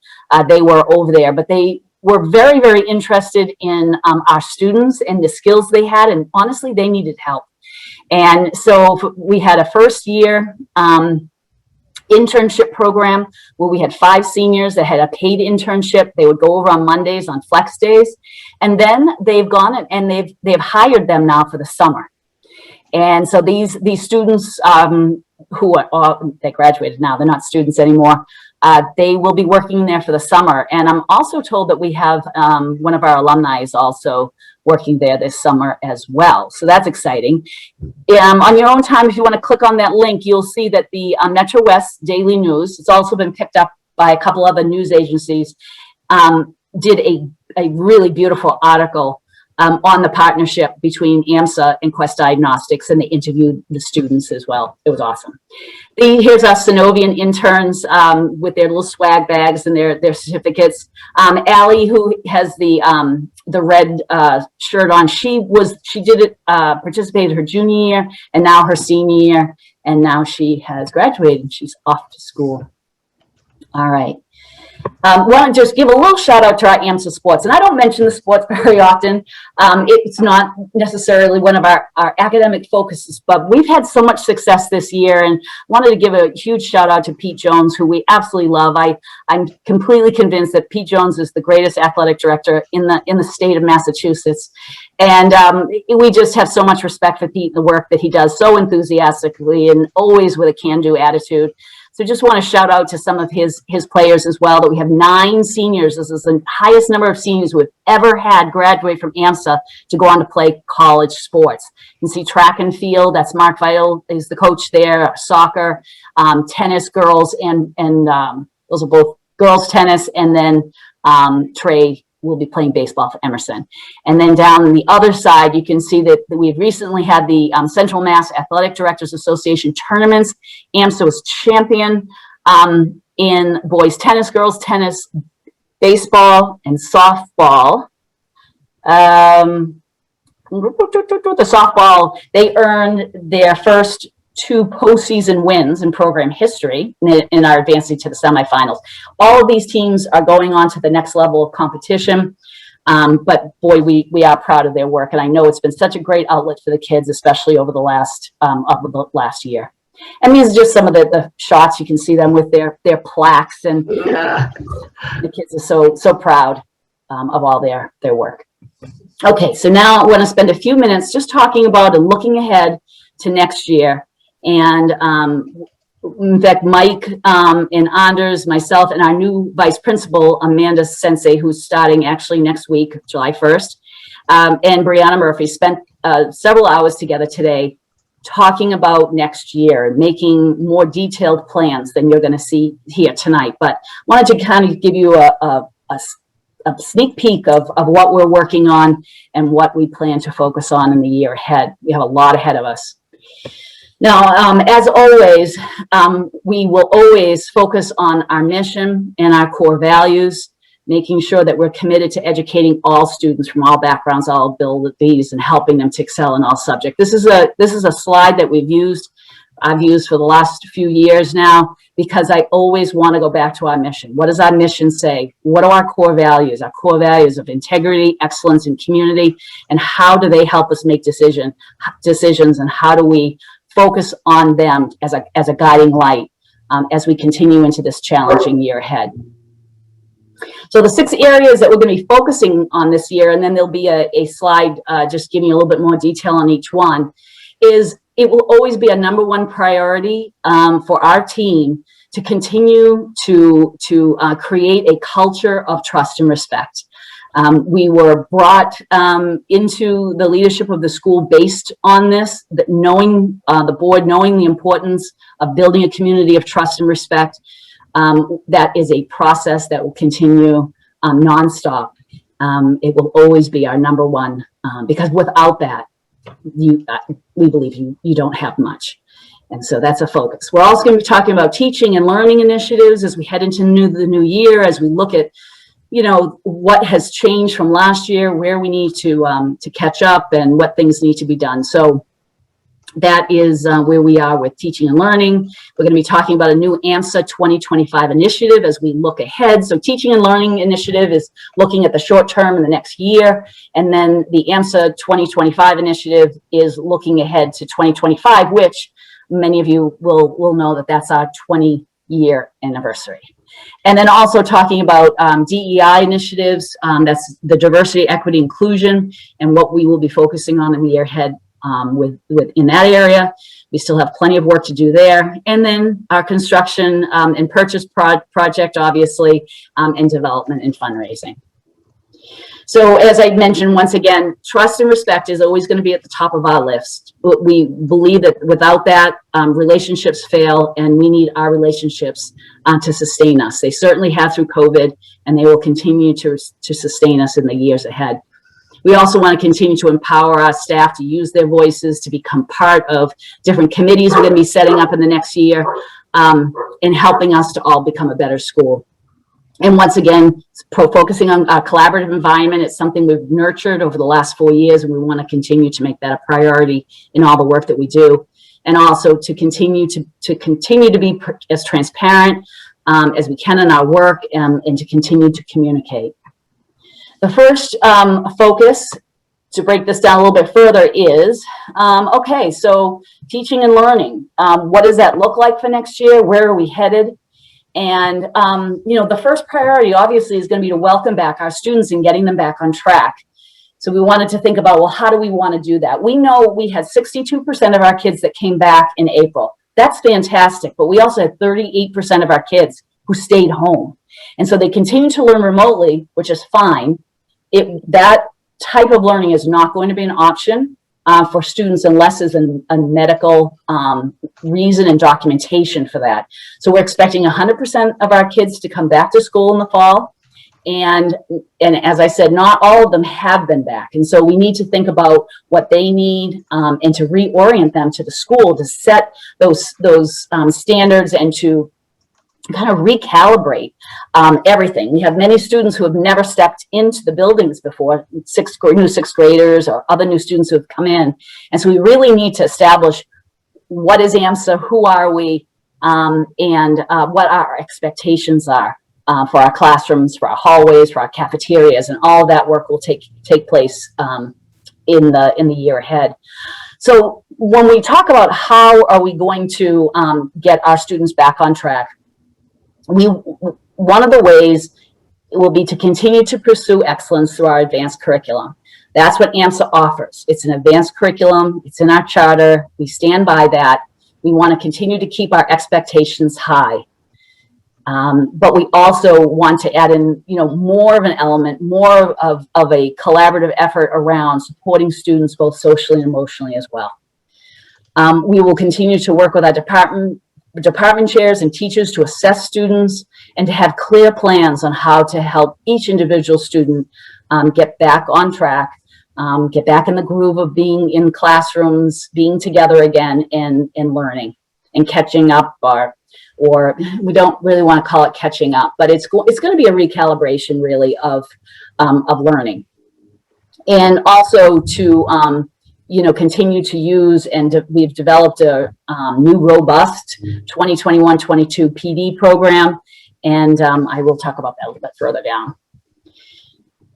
they were over there. But they were very, very interested in our students and the skills they had, and honestly, they needed help. And so we had a first year internship program where we had 5 seniors that had a paid internship. They would go over on Mondays on flex days, and then they've gone and they've hired them now for the summer. And so these students who they graduated now, they're not students anymore. They will be working there for the summer. And I'm also told that we have one of our alumni is also working there this summer as well. So that's exciting. On your own time, if you want to click on that link, you'll see that the Metro West Daily News, it's also been picked up by a couple other news agencies, did a really beautiful article on the partnership between Amsa and Quest Diagnostics, and they interviewed the students as well. It was awesome. Here's our Synovian interns with their little swag bags and their certificates. Allie, who has the red shirt on, she participated her junior year and now her senior year, and now she has graduated and she's off to school. All right. Want to just give a little shout out to our Amsa sports. And I don't mention the sports very often. It's not necessarily one of our academic focuses, but we've had so much success this year, and wanted to give a huge shout out to Pete Jones, who we absolutely love. I'm completely convinced that Pete Jones is the greatest athletic director in the state of Massachusetts. And we just have so much respect for Pete and the work that he does so enthusiastically and always with a can-do attitude. So just want to shout out to some of his players as well, that we have 9 seniors. This is the highest number of seniors we've ever had graduate from Amsa to go on to play college sports. You can see track and field, that's Mark Vital is the coach there, soccer, tennis, girls, and those are both girls tennis, and then Trey will be playing baseball for Emerson. And then down on the other side, you can see that we've recently had the Central Mass Athletic Directors Association tournaments. Amsa was champion in boys tennis, girls tennis, baseball, and softball. The softball, they earned their first 2 postseason wins in program history and are advancing to the semifinals. All of these teams are going on to the next level of competition. But boy, we are proud of their work. And I know it's been such a great outlet for the kids, especially over the last year. And these are just some of the shots. You can see them with their plaques, and the kids are so proud of all their work. Okay, so now I want to spend a few minutes just talking about and looking ahead to next year. And in fact, Mike and Anders, myself, and our new vice principal, Amanda Sensei, who's starting actually next week, July 1st, and Brianna Murphy spent several hours together today talking about next year and making more detailed plans than you're going to see here tonight. But wanted to kind of give you a sneak peek of what we're working on and what we plan to focus on in the year ahead. We have a lot ahead of us. Now, as always, we will always focus on our mission and our core values, making sure that we're committed to educating all students from all backgrounds, all abilities, and helping them to excel in all subjects. This is a slide that I've used for the last few years now, because I always want to go back to our mission. What does our mission say? What are our core values? Our core values of integrity, excellence, and community, and how do they help us make decisions, and how do we focus on them as a guiding light as we continue into this challenging year ahead. So the 6 areas that we're going to be focusing on this year, and then there'll be a slide just giving you a little bit more detail on each one, is it will always be a #1 priority for our team to continue to create a culture of trust and respect. We were brought into the leadership of the school based on this, that knowing the board, knowing the importance of building a community of trust and respect. That is a process that will continue nonstop. It will always be our #1 because without that, we believe you don't have much. And so that's a focus. We're also going to be talking about teaching and learning initiatives as we head into the new year, as we look at what has changed from last year, where we need to catch up, and what things need to be done. So that is where we are with teaching and learning. We're going to be talking about a new Amsa 2025 initiative as we look ahead. So teaching and learning initiative is looking at the short term in the next year. And then the Amsa 2025 initiative is looking ahead to 2025, which many of you will know that that's our 20-year anniversary. And then also talking about DEI initiatives, that's the diversity, equity, inclusion, and what we will be focusing on in the year ahead in that area. We still have plenty of work to do there. And then our construction and purchase project, obviously, and development and fundraising. So as I mentioned, once again, trust and respect is always going to be at the top of our list. We believe that without that, relationships fail, and we need our relationships to sustain us. They certainly have through COVID, and they will continue to sustain us in the years ahead. We also want to continue to empower our staff to use their voices, to become part of different committees we're going to be setting up in the next year, and helping us to all become a better school. And once again, focusing on a collaborative environment. It's something we've nurtured over the last 4 years, and we want to continue to make that a priority in all the work that we do. And also to continue to be as transparent, as we can in our work, and to continue to communicate. The first focus, to break this down a little bit further, is, okay, so teaching and learning. What does that look like for next year? Where are we headed? And, you know, the first priority obviously is going to be to welcome back our students and getting them back on track. So we wanted to think about, well, how do we want to do that? We know we had 62% of our kids that came back in April. That's fantastic. But we also had 38% of our kids who stayed home. And so they continue to learn remotely, which is fine. That type of learning is not going to be an option for students unless there's a medical reason and documentation for that. So we're expecting 100% of our kids to come back to school in the fall. And as I said, not all of them have been back. And so we need to think about what they need and to reorient them to the school, to set those standards and to kind of recalibrate everything. We have many students who have never stepped into the buildings before, new sixth graders or other new students who have come in. And so we really need to establish what is Amsa, who are we, and what our expectations are for our classrooms, for our hallways, for our cafeterias, and all of that work will take place in the year ahead. So when we talk about how are we going to get our students back on track, one of the ways will be to continue to pursue excellence through our advanced curriculum. That's what Amsa offers. It's an advanced curriculum. It's in our charter. We stand by that. We want to continue to keep our expectations high. But we also want to add in, you know, more of an element, more of a collaborative effort around supporting students both socially and emotionally as well. We will continue to work with our department chairs and teachers to assess students and to have clear plans on how to help each individual student get back on track, get back in the groove of being in classrooms, being together again, and learning and catching up, or we don't really want to call it catching up, but it's going to be a recalibration really of learning. And also to you know, continue to use, and we've developed a new robust 2021-22 PD program, and I will talk about that a little bit further down.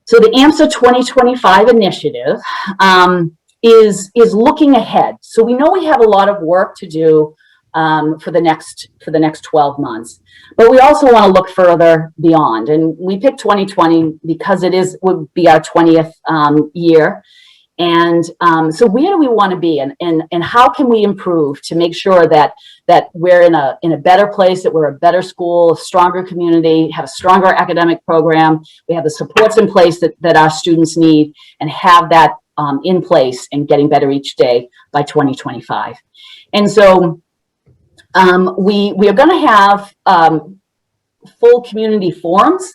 So the AMSA 2025 initiative is looking ahead. So we know we have a lot of work to do for the next 12 months, but we also want to look further beyond. And we picked 2020 because would be our 20th year. And so where do we want to be, and how can we improve to make sure that we're in a better place, that we're a better school, a stronger community, have a stronger academic program, we have the supports in place that our students need, and have that in place and getting better each day by 2025. And so we are going to have full community forums,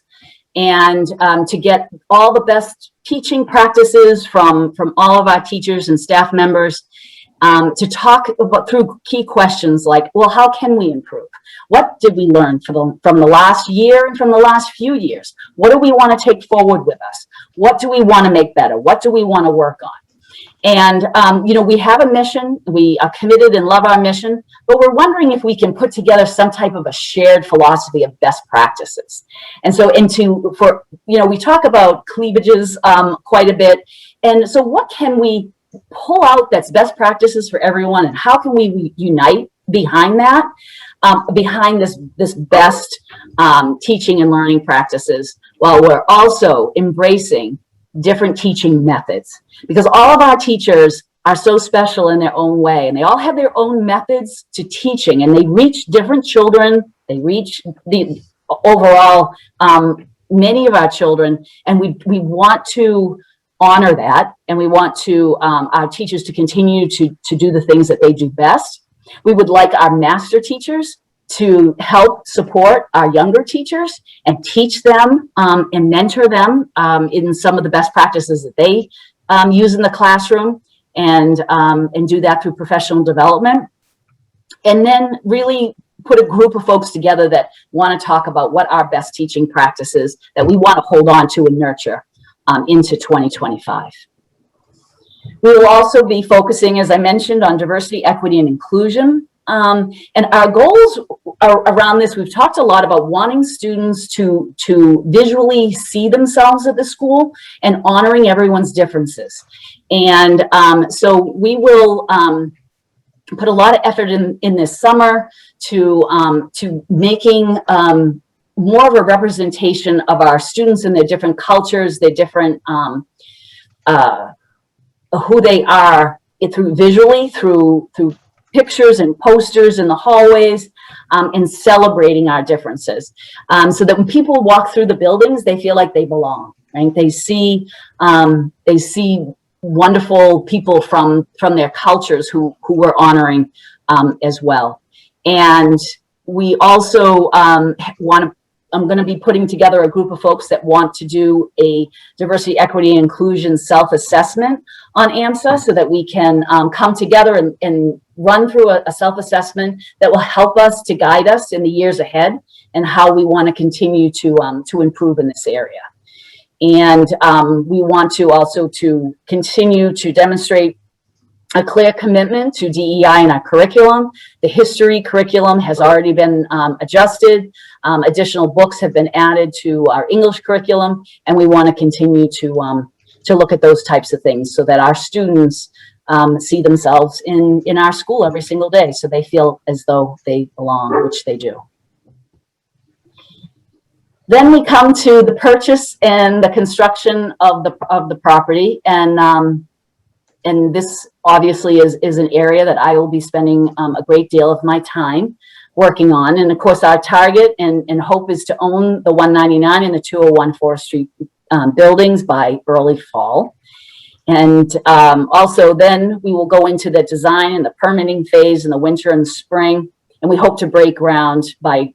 and to get all the best teaching practices from all of our teachers and staff members, to talk about through key questions like, well, how can we improve? What did we learn from the last year and from the last few years? What do we want to take forward with us? What do we want to make better? What do we want to work on? And, you know, we have a mission, we are committed and love our mission, but we're wondering if we can put together some type of a shared philosophy of best practices. And so you know, we talk about cleavages quite a bit. And so what can we pull out that's best practices for everyone, and how can we unite behind that, behind this best teaching and learning practices, while we're also embracing different teaching methods, because all of our teachers are so special in their own way, and they all have their own methods to teaching, and they reach different children, they reach the overall many of our children, and we want to honor that, and we want to our teachers to continue to do the things that they do best. We would like our master teachers to help support our younger teachers and teach them and mentor them in some of the best practices that they use in the classroom, and do that through professional development. And then really put a group of folks together that want to talk about what our best teaching practices that we want to hold on to and nurture into 2025. We will also be focusing, as I mentioned, on diversity, equity, and inclusion. And our goals around this, we've talked a lot about wanting students to visually see themselves at the school and honoring everyone's differences. And so we will put a lot of effort in this summer to making more of a representation of our students and their different cultures, their different who they are through visually, through pictures and posters in the hallways, and celebrating our differences, so that when people walk through the buildings, they feel like they belong. Right? They see wonderful people from their cultures who we're honoring as well. And we also I'm going to be putting together a group of folks that want to do a diversity, equity, and inclusion self-assessment on Amsa, so that we can come together and run through a self-assessment that will help us to guide us in the years ahead and how we want to continue to improve in this area. And we want to also to continue to demonstrate a clear commitment to DEI in our curriculum. The history curriculum has already been adjusted. Additional books have been added to our English curriculum, and we want to continue to look at those types of things so that our students see themselves in our school every single day, so they feel as though they belong, which they do. Then we come to the purchase and the construction of the property, and this obviously is an area that I will be spending a great deal of my time working on. And of course, our target and hope is to own the 199 and the 201 Forest Street buildings by early fall. And also then we will go into the design and the permitting phase in the winter and spring. And we hope to break ground by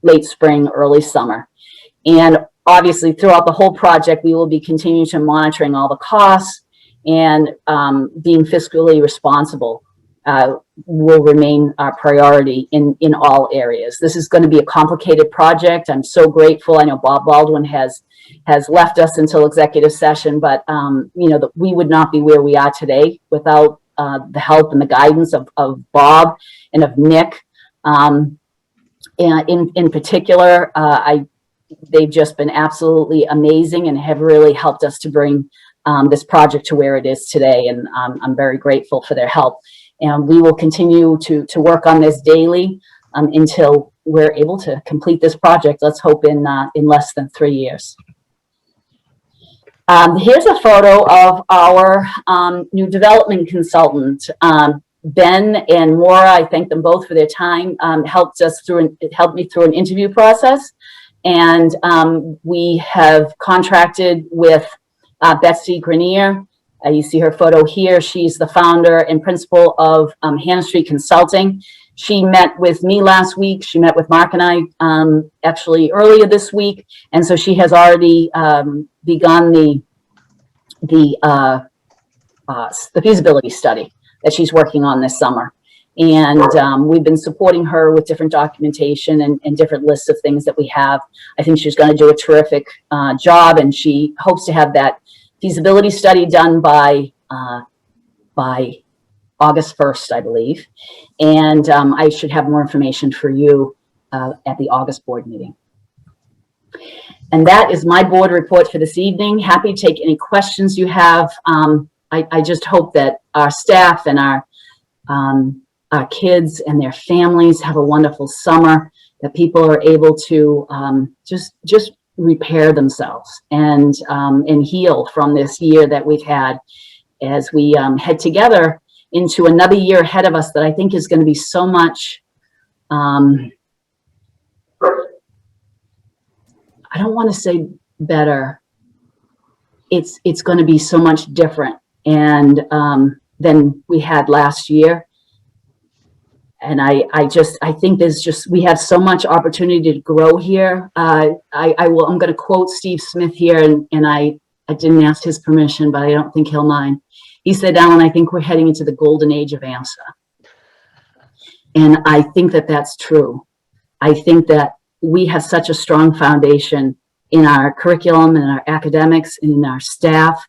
late spring, early summer. And obviously throughout the whole project, we will be continuing to monitoring all the costs, and being fiscally responsible will remain our priority in all areas. This is going to be a complicated project. I'm so grateful. I know Bob Baldwin has left us until executive session, but you know, we would not be where we are today without the help and the guidance of Bob and of Nick. And in particular, they've just been absolutely amazing and have really helped us to bring this project to where it is today, and I'm very grateful for their help. And we will continue to work on this daily until we're able to complete this project. Let's hope in less than 3 years. Here's a photo of our new development consultant, Ben and Maura. I thank them both for their time. Helped me through an interview process, and we have contracted with Betsy Grenier. You see her photo here. She's the founder and principal of Hannah Street Consulting. She met with me last week. She met with Mark and I actually earlier this week. And so she has already begun the feasibility study that she's working on this summer. And we've been supporting her with different documentation and different lists of things that we have. I think she's going to do a terrific job, and she hopes to have that feasibility study done by August 1st, I believe. And I should have more information for you at the August board meeting. And that is my board report for this evening. Happy to take any questions you have. I just hope that our staff and our kids and their families have a wonderful summer, that people are able to just repair themselves and heal from this year that we've had, as we head together into another year ahead of us that I think is going to be so much, I don't want to say better, it's going to be so much different and than we had last year. And I think we have so much opportunity to grow here. I'm going to quote Steve Smith here, and I didn't ask his permission, but I don't think he'll mind. He said, Alan, I think we're heading into the golden age of Amsa. And I think that that's true. I think that we have such a strong foundation in our curriculum and our academics and in our staff.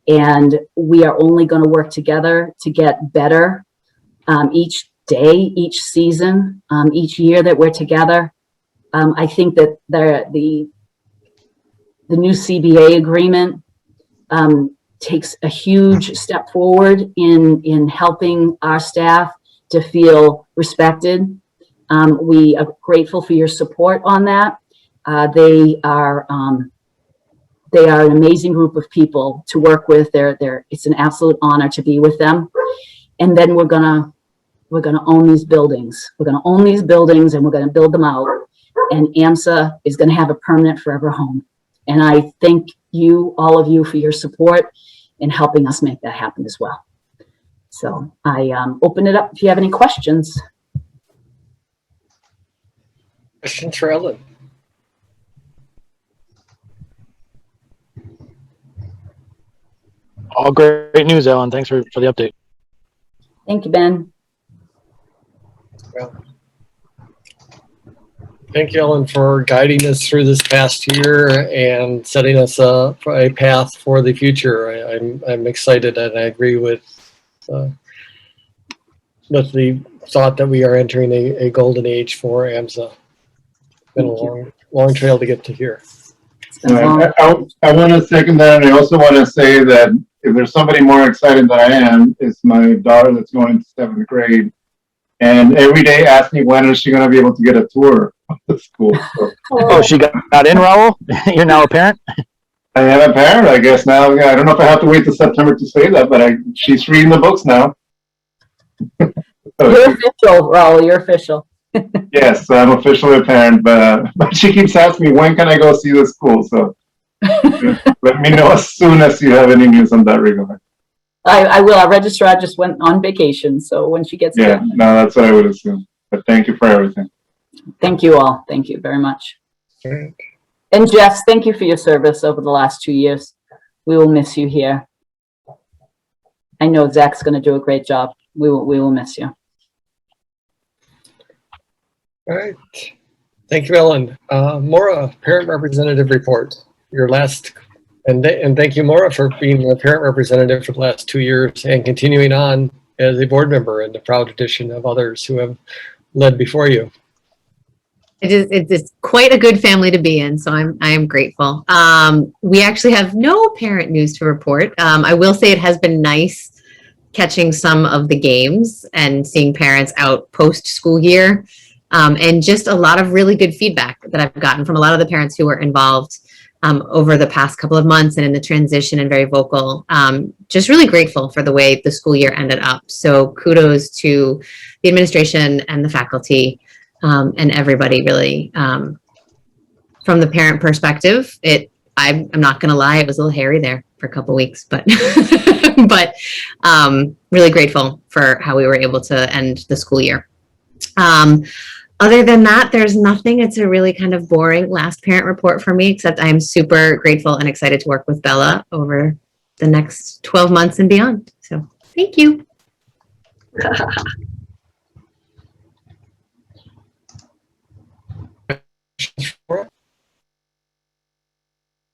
And we are only going to work together to get better each day each season, each year that we're together. I think that the new CBA agreement takes a huge step forward in helping our staff to feel respected. We are grateful for your support on that. They are an amazing group of people to work with. It's an absolute honor to be with them. And then we're gonna own these buildings. We're gonna own these buildings and we're gonna build them out. And Amsa is gonna have a permanent forever home. And I thank you, all of you, for your support in helping us make that happen as well. So I open it up if you have any questions. Questions for Ellen? All great news, Ellen. Thanks for the update. Thank you, Ben. Well, thank you, Ellen, for guiding us through this past year and setting us a path for the future. I'm excited, and I agree with the thought that we are entering a golden age for AMSA. It's been a long trail to get to here. I want to second that, and I also want to say that if there's somebody more excited than I am, it's my daughter that's going to 7th grade, and every day asks me when is she going to be able to get a tour of the school. So, Oh, she got in, Raul? You're now a parent? I am a parent, I guess now. I don't know if I have to wait till September to say that, but she's reading the books now. You're official, Raul. You're official. Yes, I'm officially a parent, but she keeps asking me, when can I go see the school? So let me know as soon as you have any news on that regard. I will. Our registrar just went on vacation, so when she gets Yeah, back. no, that's what I would assume. But thank you for everything. Thank you all. Thank you very much. Right. And Jess, thank you for your service over the last 2 years. We will miss you here. I know Zach's going to do a great job. We will miss you. All right. Thank you, Ellen. Maura, parent representative report. Your last, and thank you, Maura, for being a parent representative for the last 2 years and continuing on as a board member and the proud tradition of others who have led before you. It's quite a good family to be in, so I am grateful. We actually have no parent news to report. I will say it has been nice catching some of the games and seeing parents out post school year. And just a lot of really good feedback that I've gotten from a lot of the parents who were involved over the past couple of months and in the transition and very vocal. Just really grateful for the way the school year ended up. So kudos to the administration and the faculty and everybody really. From the parent perspective, I'm not going to lie, it was a little hairy there for a couple weeks, but but really grateful for how we were able to end the school year. Other than that, there's nothing. It's a really kind of boring last parent report for me, except I'm super grateful and excited to work with Bella over the next 12 months and beyond. So thank you.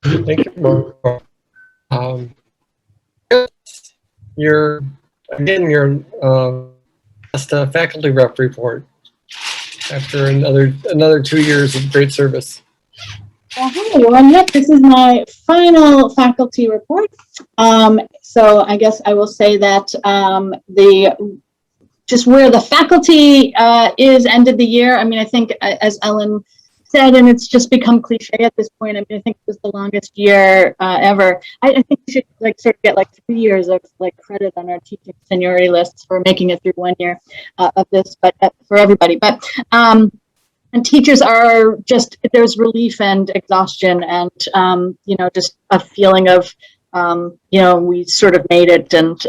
Thank you, Maura. Your last faculty rep report after another 2 years of great service. Well, yep, this is my final faculty report. So I guess I will say that just where the faculty is ended the year. I mean, I think as Ellen said, and it's just become cliche at this point. I mean, I think it was the longest year ever. I think we should sort of get 3 years of credit on our teaching seniority lists for making it through 1 year of this, but for everybody. But and teachers are just, there's relief and exhaustion and just a feeling of we sort of made it, and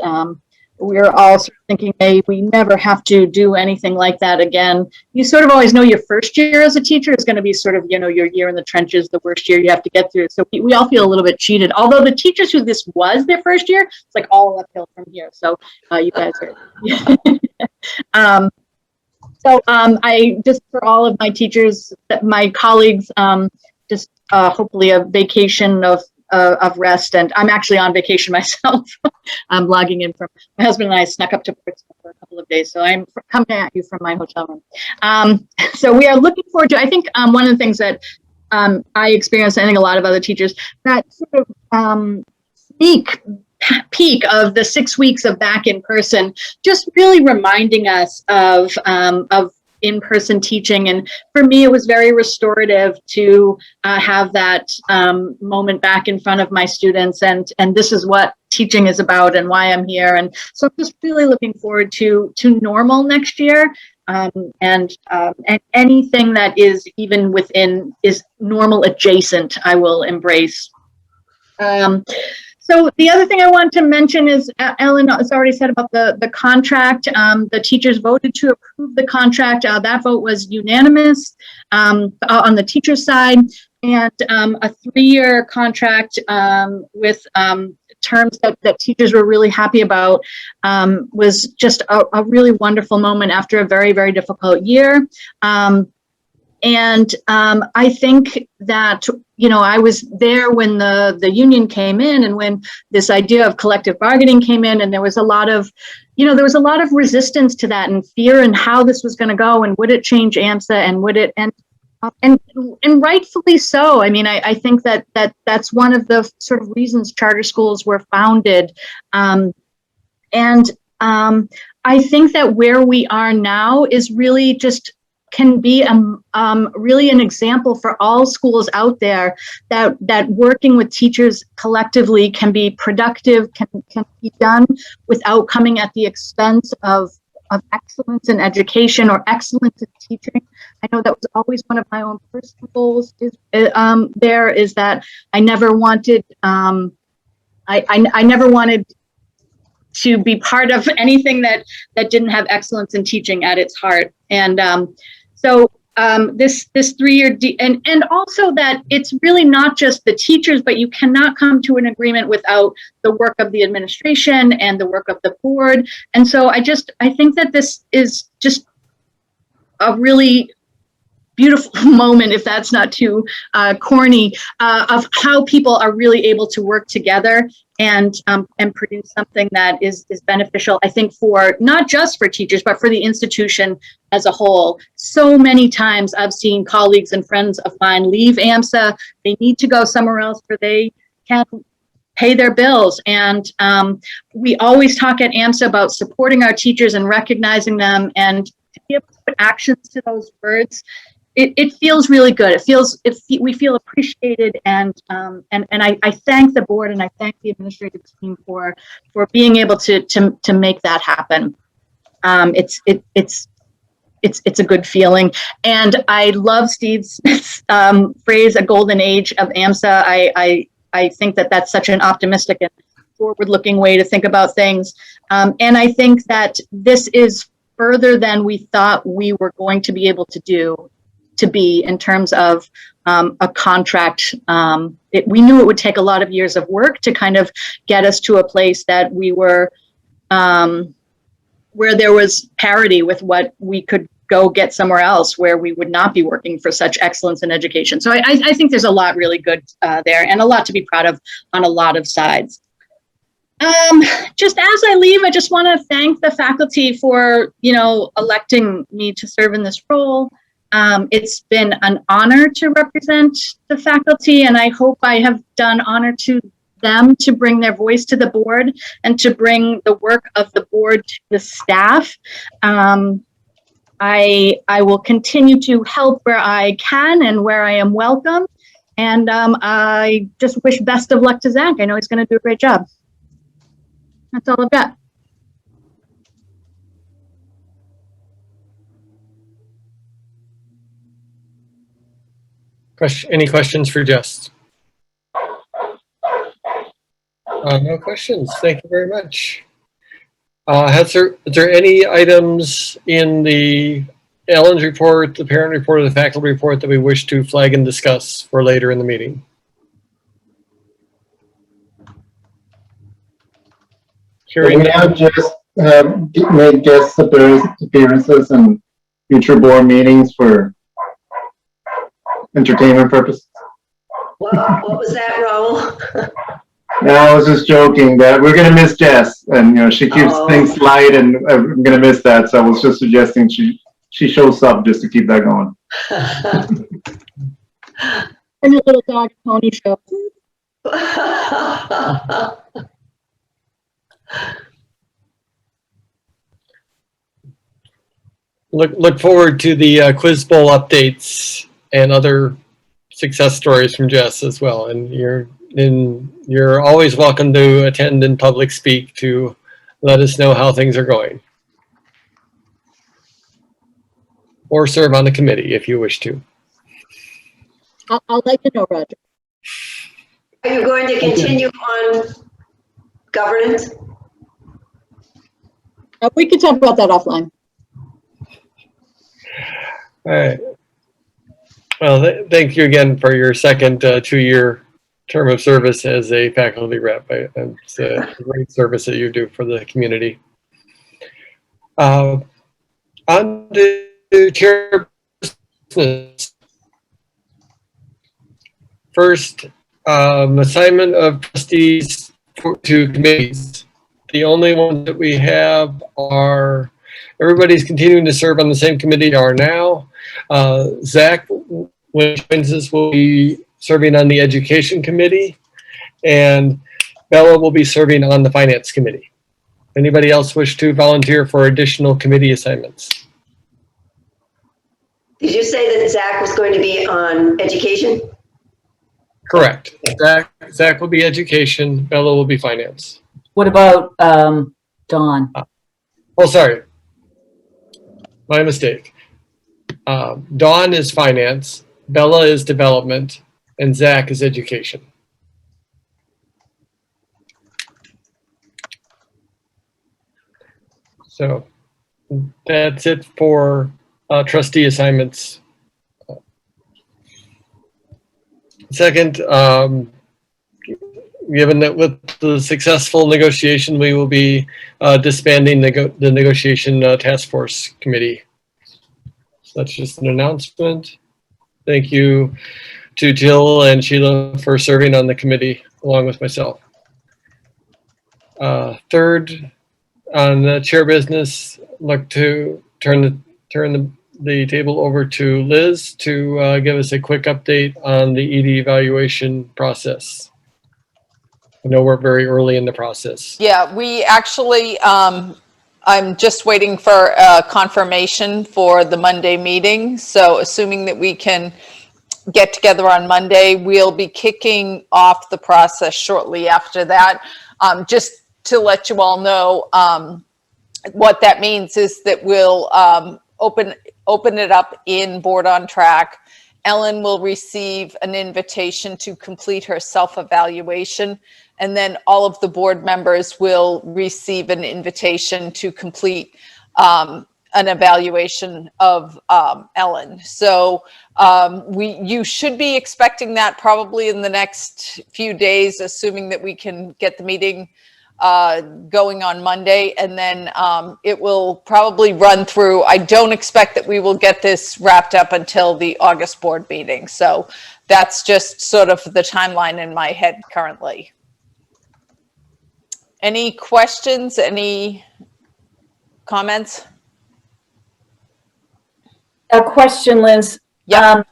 we're all sort of thinking, hey, we never have to do anything like that again. You sort of always know your first year as a teacher is going to be sort of, your year in the trenches, the worst year you have to get through. So we all feel a little bit cheated. Although the teachers who this was their first year, it's all uphill from here. So you guys are. I just, for all of my teachers, my colleagues, just hopefully a vacation of of rest. And I'm actually on vacation myself. I'm logging in from, my husband and I snuck up to Portsmouth for a couple of days. So I'm coming at you from my hotel room. So we are looking forward to, I think one of the things that I experienced, I think a lot of other teachers, that sort of peak of the 6 weeks of back in person, just really reminding us of in-person teaching. And for me, it was very restorative to have that moment back in front of my students. And this is what teaching is about and why I'm here. And so I'm just really looking forward to normal next year. And anything that is even within is normal adjacent, I will embrace. So the other thing I want to mention is, Ellen has already said about the contract. The teachers voted to approve the contract. That vote was unanimous on the teacher side, and a 3-year contract with terms that teachers were really happy about was just a really wonderful moment after a very, very difficult year. And I think that, you know, I was there when the union came in and when this idea of collective bargaining came in, and there was a lot of, you know, there was a lot of resistance to that and fear and how this was going to go and would it change Amsa and would it, and rightfully so. I mean, I think that's one of the sort of reasons charter schools were founded. I think that where we are now is really just can be really an example for all schools out there that working with teachers collectively can be productive, can be done without coming at the expense of excellence in education or excellence in teaching. I know that was always one of my own personal goals is that I never wanted, I never wanted to be part of anything that didn't have excellence in teaching at its heart. And so this 3-year and also that it's really not just the teachers, but you cannot come to an agreement without the work of the administration and the work of the board. And so I think that this is just a really beautiful moment, if that's not too corny, of how people are really able to work together and produce something that is beneficial, I think, for not just for teachers, but for the institution as a whole. So many times I've seen colleagues and friends of mine leave AMSA. They need to go somewhere else where they can pay their bills. And we always talk at AMSA about supporting our teachers and recognizing them, and to be able to put actions to those words. It feels really good. We feel appreciated, and I thank the board and I thank the administrative team for being able to make that happen. It's a good feeling, and I love Steve Smith's phrase, "a golden age of AMSA." I think that that's such an optimistic and forward-looking way to think about things, and I think that this is further than we thought we were going to be able to be in terms of a contract. We knew it would take a lot of years of work to kind of get us to a place that we were, where there was parity with what we could go get somewhere else where we would not be working for such excellence in education. So I think there's a lot really good there and a lot to be proud of on a lot of sides. Just as I leave, I just want to thank the faculty for, electing me to serve in this role. It's been an honor to represent the faculty, and I hope I have done honor to them to bring their voice to the board and to bring the work of the board to the staff. I will continue to help where I can and where I am welcome. And I just wish best of luck to Zach. I know he's going to do a great job. That's all I've got. Any questions for Jess? No questions. Thank you very much. Is there any items in the Ellen's report, the parent report, or the faculty report that we wish to flag and discuss for later in the meeting? We have just made guest appearances and future board meetings for entertainment purposes. What was that, Raul? No, I was just joking that we're gonna miss Jess, and you know she keeps Oh. things light, and I'm gonna miss that. So I was just suggesting she shows up just to keep that going. And your little dog pony show. Look forward to the Quiz Bowl updates and other success stories from Jess as well. And you're always welcome to attend and public speak to let us know how things are going. Or serve on the committee if you wish to. I'll let you know, Roger. Are you going to continue on governance? We can talk about that offline. All right. Well, thank you again for your second 2-year term of service as a faculty rep. It's a great service that you do for the community. On to chair business. First, assignment of trustees to committees. The only ones that we have are, everybody's continuing to serve on the same committee they are now. Zach, when he joins us, will be serving on the education committee, and Bella will be serving on the finance committee. Anybody else wish to volunteer for additional committee assignments? Did you say that Zach was going to be on education? Correct. Zach will be education, Bella will be finance. What about Dawn? Oh, sorry. My mistake. Dawn is finance, Bella is development, and Zach is education. So that's it for trustee assignments. Second, given that with the successful negotiation, we will be disbanding the negotiation task force committee. So that's just an announcement. Thank you to Jill and Sheila for serving on the committee along with myself. Third, on the chair business, I'd like to turn the table over to Liz to give us a quick update on the ED evaluation process. I know we're very early in the process. Yeah, we actually, I'm just waiting for confirmation for the Monday meeting. So assuming that we can get together on Monday, we'll be kicking off the process shortly after that. Just to let you all know, what that means is that we'll open it up in Board on Track. Ellen will receive an invitation to complete her self-evaluation, and then all of the board members will receive an invitation to complete an evaluation of Ellen. So you should be expecting that probably in the next few days, assuming that we can get the meeting going on Monday, and then it will probably run through. I don't expect that we will get this wrapped up until the August board meeting. So that's just sort of the timeline in my head currently. Any questions? Any comments? A question, Liz. Yeah.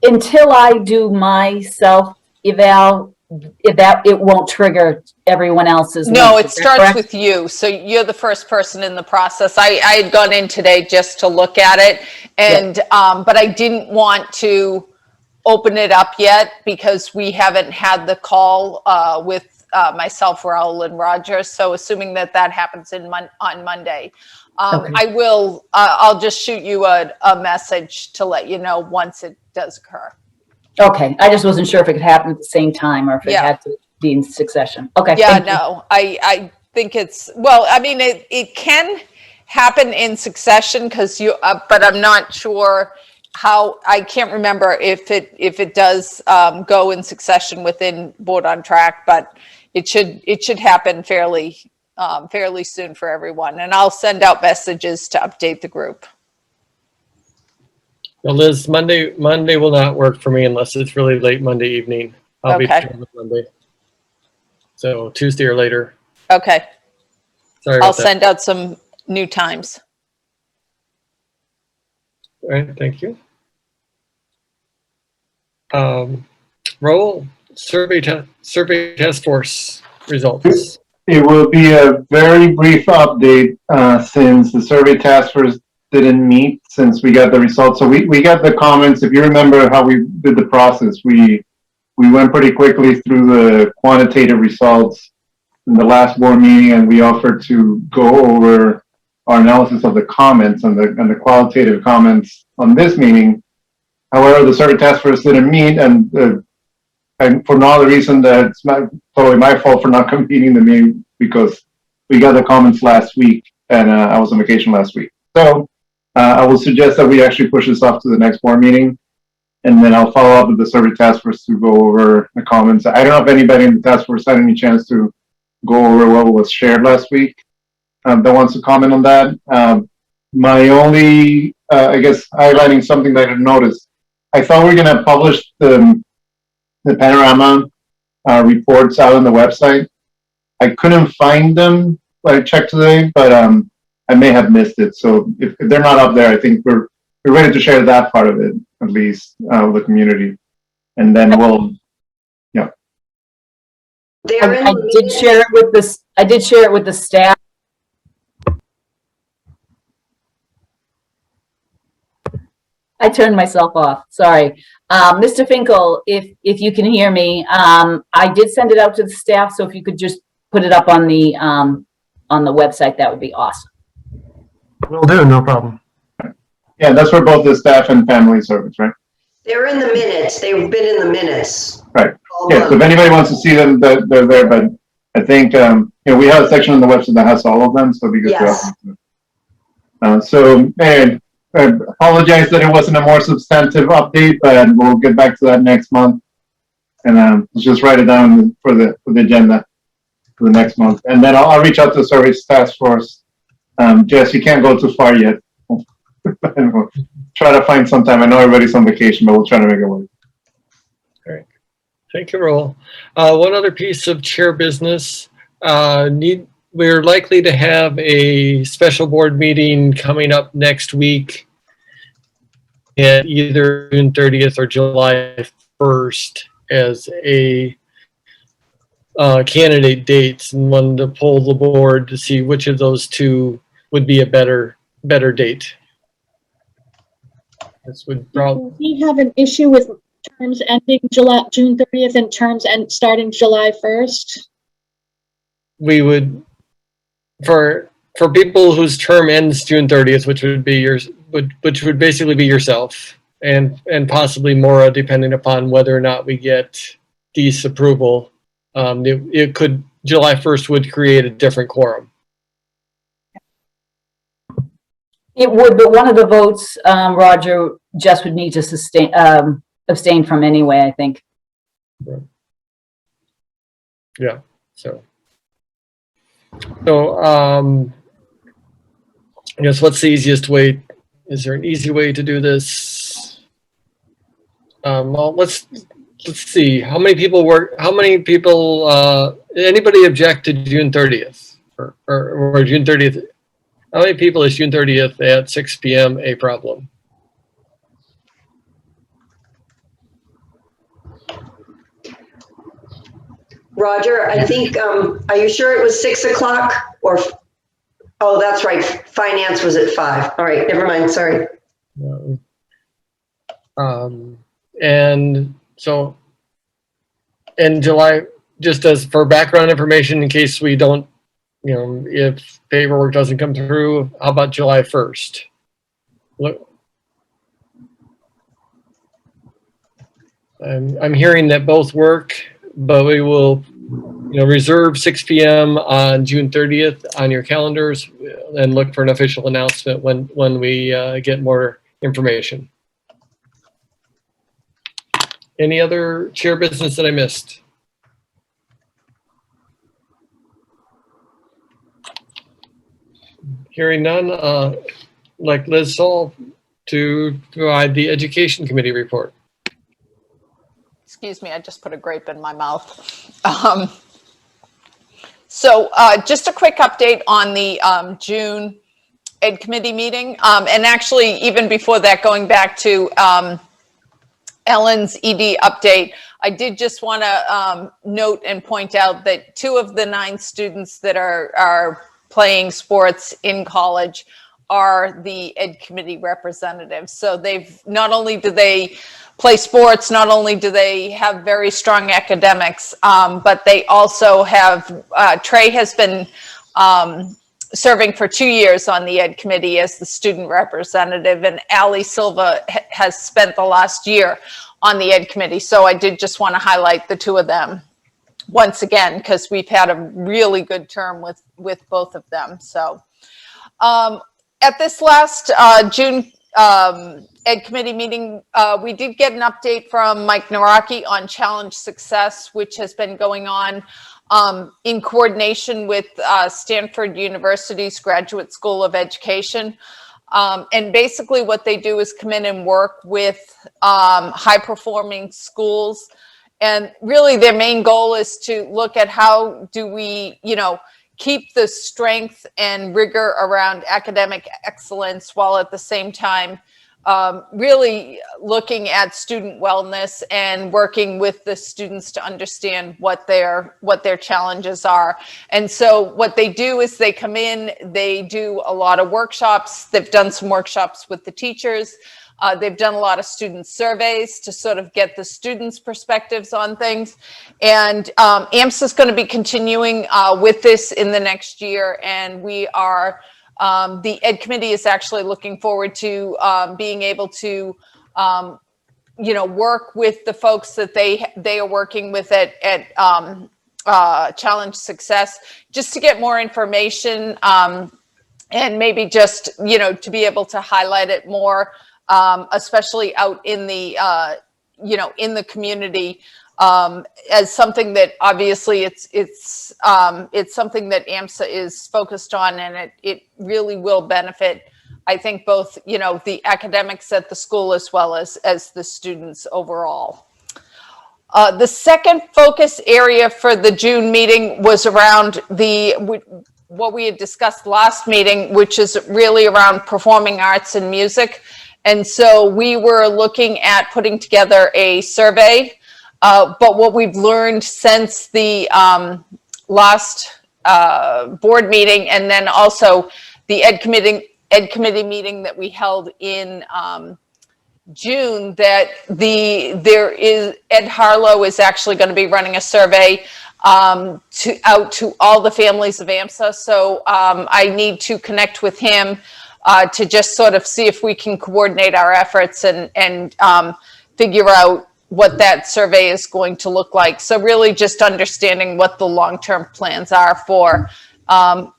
Until I do my self-eval, it won't trigger everyone else's. No, link. it starts with you. So you're the first person in the process. I had gone in today just to look at it, and but I didn't want to open it up yet because we haven't had the call with myself, Raul, and Roger. So assuming that happens on Monday, Okay. I will. I'll just shoot you a message to let you know once it does occur. Okay, I just wasn't sure if it could happen at the same time or if it had to be in succession. Okay. Yeah, no, I think it's, well, I mean, it can happen in succession because but I'm not sure how, I can't remember if it does go in succession within Board on Track, but it should happen fairly soon for everyone. And I'll send out messages to update the group. Now, Liz, Monday will not work for me unless it's really late Monday evening. I'll be Okay. traveling Monday. So Tuesday or later. Okay. Sorry I'll about that. send out some new times. All right, thank you. Roll survey task force results. It will be a very brief update since the survey task force didn't meet since we got the results. So we got the comments. If you remember how we did the process, we went pretty quickly through the quantitative results in the last board meeting, and we offered to go over our analysis of the comments and the qualitative comments on this meeting. However, the survey task force didn't meet, and for no other reason that it's not totally my fault for not convening the meeting, because we got the comments last week and I was on vacation last week. So I will suggest that we actually push this off to the next board meeting, and then I'll follow up with the survey task force to go over the comments. I don't know if anybody in the task force had any chance to go over what was shared last week that wants to comment on that. My only, I guess, highlighting something that I noticed, I thought we were going to publish the panorama reports out on the website. I couldn't find them. I checked today, but I may have missed it. So if they're not up there, I think we're ready to share that part of it, at least with the community, and then we'll. I did share it with this. I did share it with the staff. I turned myself off. Sorry. Mr. Finkel, if you can hear me, I did send it out to the staff. So if you could just put it up on the website, that would be awesome. Will do, no problem. Yeah, that's for both the staff and family service, right? They're in the minutes. They've been in the minutes. Right. Yeah, so if anybody wants to see them, they're there, but I think, we have a section on the website that has all of them, so it'd be good to have them. So, man, I apologize that it wasn't a more substantive update, but we'll get back to that next month. And let's just write it down for the agenda for the next month. And then I'll reach out to the service task force. Jess, you can't go too far yet. We'll try to find some time. I know everybody's on vacation, but we'll try to make it work. All right. Thank you, Roel. One other piece of chair business. We're likely to have a special board meeting coming up next week at either June 30th or July 1st as a candidate dates, and wanted to poll the board to see which of those two would be a better date. This would probably. We have an issue with terms ending June 30th and terms starting July 1st. We would, for people whose term ends June 30th, which would be which would basically be yourself and possibly Maura, depending upon whether or not we get disapproval. It could, July 1st would create a different quorum. It would, but one of the votes, Roger, just would need to abstain from anyway, I think. Yeah. So I guess what's the easiest way? Is there an easy way to do this? Well, let's see. How many people anybody object to June 30th or June 30th? How many people is June 30th at 6 p.m. a problem? Roger, I think, are you sure it was 6 o'clock or, oh, that's right. Finance was at 5. All right, never mind, sorry. And so in July, just as for background information, in case we don't, if paperwork doesn't come through, how about July 1st? Look, I'm hearing that both work, but we will, reserve 6 p.m. on June 30th on your calendars and look for an official announcement when we get more information. Any other chair business that I missed? Hearing none, like Liz Saul, to provide the Education Committee report. Excuse me, I just put a grape in my mouth. So just a quick update on the June Ed Committee meeting. And actually, even before that, going back to Ellen's ED update, I did just want to note and point out that 2 of the 9 students that are playing sports in college are the Ed Committee representatives. So they've, not only do they play sports, not only do they have very strong academics, but they also have, Trey has been serving for 2 years on the Ed Committee as the student representative, and Ali Silva has spent the last year on the Ed Committee. So I did just want to highlight the 2 of them once again, because we've had a really good term with both of them. So at this last June Ed Committee meeting, we did get an update from Mike Naraki on Challenge Success, which has been going on in coordination with Stanford University's Graduate School of Education. And basically what they do is come in and work with high-performing schools. And really their main goal is to look at how do we, keep the strength and rigor around academic excellence while at the same time really looking at student wellness and working with the students to understand what their challenges are. And so what they do is they come in, they do a lot of workshops. They've done some workshops with the teachers. They've done a lot of student surveys to sort of get the students' perspectives on things. And Amsa is going to be continuing with this in the next year. And we are, the Ed Committee is actually looking forward to being able to, work with the folks that they are working with at Challenge Success, just to get more information and maybe just, to be able to highlight it more. Especially out in the, in the community, as something that obviously it's something that Amsa is focused on, and it really will benefit, I think, both, the academics at the school as well as the students overall. The second focus area for the June meeting was around what we had discussed last meeting, which is really around performing arts and music. And so we were looking at putting together a survey, but what we've learned since the last board meeting, and then also the Ed Committee meeting that we held in June, that Ed Harlow is actually going to be running a survey out to all the families of Amsa. So I need to connect with him to just sort of see if we can coordinate our efforts and figure out what that survey is going to look like. So really just understanding what the long-term plans are for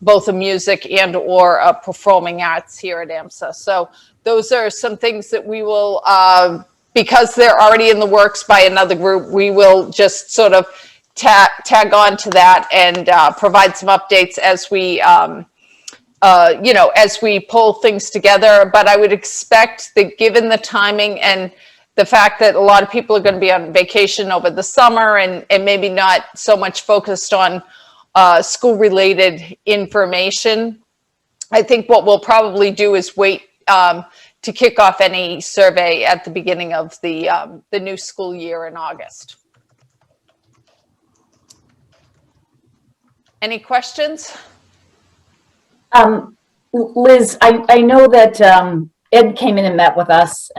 both a music and or a performing arts here at Amsa. So those are some things that we will, because they're already in the works by another group, we will just sort of tag on to that and provide some updates as we as we pull things together. But I would expect that given the timing and the fact that a lot of people are going to be on vacation over the summer and maybe not so much focused on school-related information, I think what we'll probably do is wait to kick off any survey at the beginning of the new school year in August. Any questions? Liz, I know that Ed came in and met with us.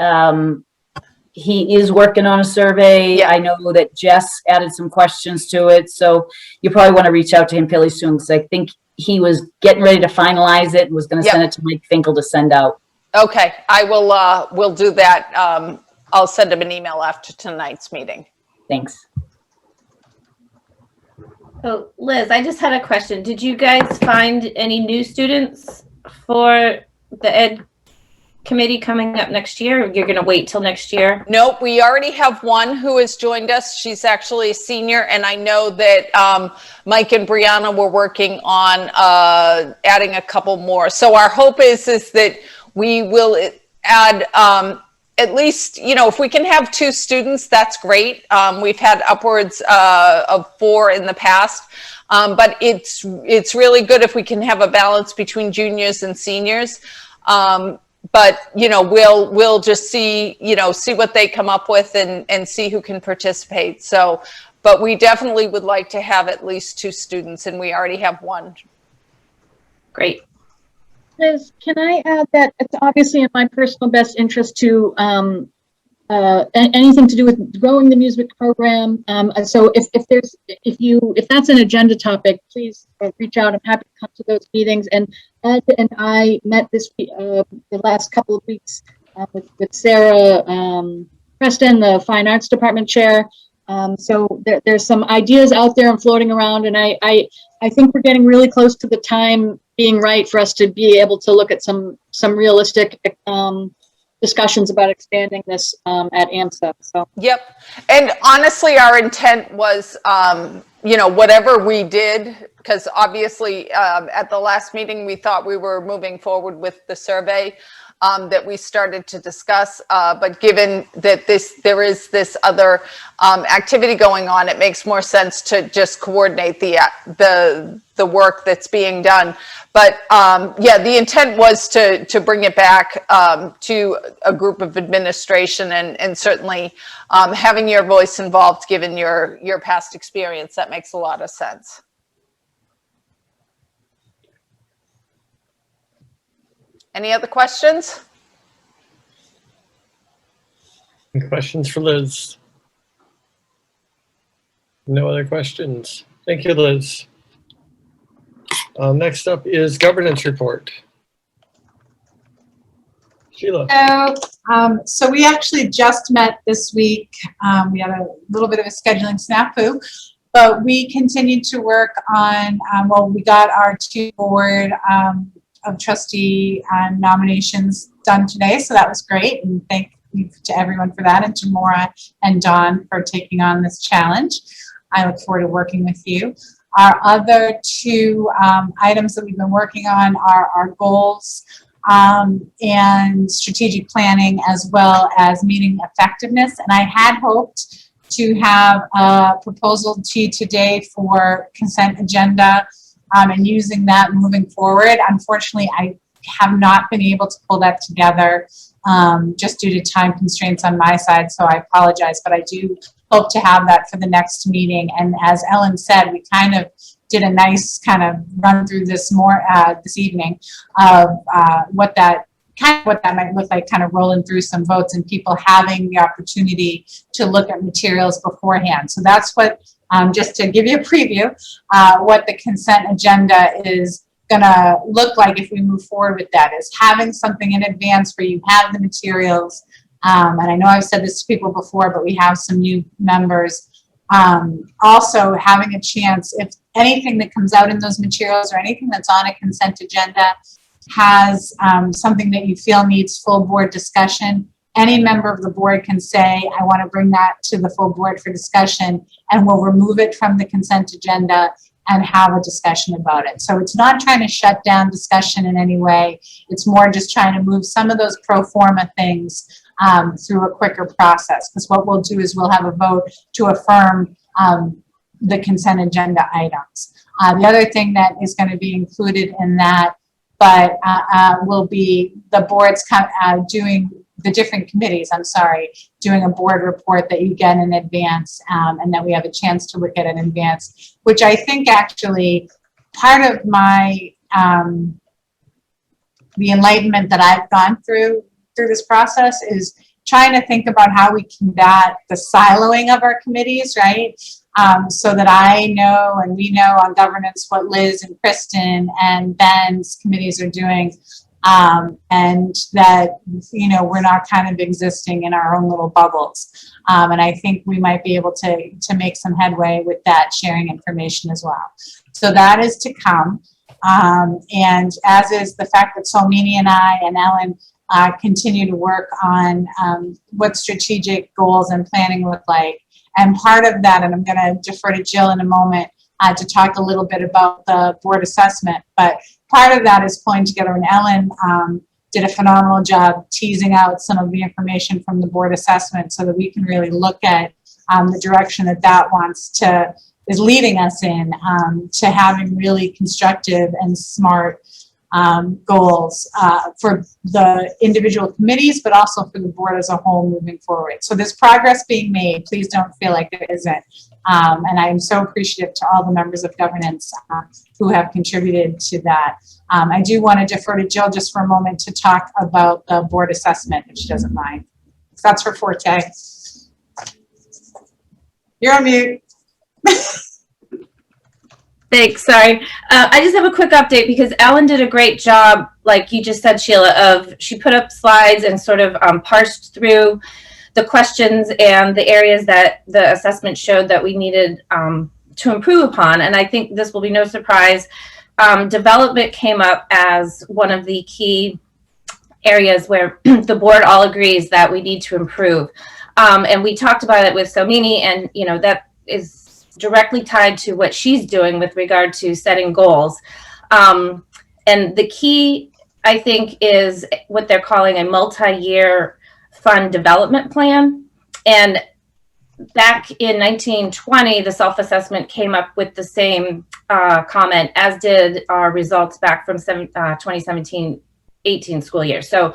He is working on a survey. Yeah. I know that Jess added some questions to it. So you probably want to reach out to him fairly soon, because I think he was getting ready to finalize it and was going to send it to Mike Finkel to send out. Okay, I will we'll do that. I'll send him an email after tonight's meeting. Thanks. So Liz, I just had a question. Did you guys find any new students for the Ed Committee coming up next year, or you're going to wait till next year? Nope, we already have one who has joined us. She's actually a senior, and I know that Mike and Brianna were working on adding a couple more. So our hope is that we will add at least, if we can have 2 students, that's great. We've had upwards of 4 in the past. But it's really good if we can have a balance between juniors and seniors. But we'll just see what they come up with and see who can participate. So, but we definitely would like to have at least 2 students, and we already have 1. Great. Liz, can I add that it's obviously in my personal best interest to anything to do with growing the music program. So if that's an agenda topic, please reach out. I'm happy to come to those meetings. And Ed and I met the last couple of weeks with Sarah Preston, the Fine Arts Department chair. So there's some ideas out there and floating around, and I think we're getting really close to the time being right for us to be able to look at some realistic discussions about expanding this at Amsa. So. Yep. And honestly, our intent was, whatever we did, because obviously at the last meeting, we thought we were moving forward with the survey that we started to discuss. But given that there is this other activity going on, it makes more sense to just coordinate the work that's being done. But the intent was to bring it back to a group of administration, and certainly having your voice involved, given your past experience, that makes a lot of sense. Any other questions? Any questions for Liz? No other questions. Thank you, Liz. Next up is governance report. Sheila. So we actually just met this week. We had a little bit of a scheduling snafu, but we continued to work on, we got our 2 board of trustee nominations done today, so that was great, and thank you to everyone for that, and to Maura and Dawn for taking on this challenge. I look forward to working with you. Our other 2 items that we've been working on are our goals and strategic planning, as well as meeting effectiveness. And I had hoped to have a proposal to you today for consent agenda and using that moving forward. Unfortunately, I have not been able to pull that together just due to time constraints on my side, so I apologize, but I do hope to have that for the next meeting. And as Ellen said, we kind of did a nice kind of run through this this evening of what that might look like, kind of rolling through some votes and people having the opportunity to look at materials beforehand. So that's what, just to give you a preview, what the consent agenda is gonna look like if we move forward with that, is having something in advance where you have the materials. And I know I've said this to people before, but we have some new members. Also having a chance, if anything that comes out in those materials or anything that's on a consent agenda has something that you feel needs full board discussion, any member of the board can say, I want to bring that to the full board for discussion, and we'll remove it from the consent agenda and have a discussion about it. So it's not trying to shut down discussion in any way. It's more just trying to move some of those pro forma things through a quicker process. Because what we'll do is we'll have a vote to affirm the consent agenda items. The other thing that is going to be included in that, but will be the boards doing the different committees, doing a board report that you get in advance and that we have a chance to look at in advance, which I think actually part of my, the enlightenment that I've gone through this process is trying to think about how we combat the siloing of our committees, right? So that I know and we know on governance what Liz and Kristen and Ben's committees are doing. And that, we're not kind of existing in our own little bubbles. And I think we might be able to make some headway with that, sharing information as well. So that is to come. And as is the fact that Solmini and I and Ellen continue to work on what strategic goals and planning look like. And part of that, and I'm going to defer to Jill in a moment to talk a little bit about the board assessment, but part of that is pulling together, and Ellen did a phenomenal job teasing out some of the information from the board assessment so that we can really look at the direction that is leading us in, to having really constructive and smart goals for the individual committees, but also for the board as a whole moving forward. So there's progress being made. Please don't feel like there isn't. And I am so appreciative to all the members of governance who have contributed to that. I do want to defer to Jill just for a moment to talk about the board assessment, if she doesn't mind. That's her forte. You're on mute. Thanks, sorry. I just have a quick update because Ellen did a great job, like you just said, Sheila, she put up slides and sort of parsed through the questions and the areas that the assessment showed that we needed to improve upon. And I think this will be no surprise. Development came up as one of the key areas where the board all agrees that we need to improve. And we talked about it with Somini, and that is directly tied to what she's doing with regard to setting goals. And the key, I think, is what they're calling a multi-year fund development plan. And back in 1920, the self-assessment came up with the same comment, as did our results back from 2017-18 school year. So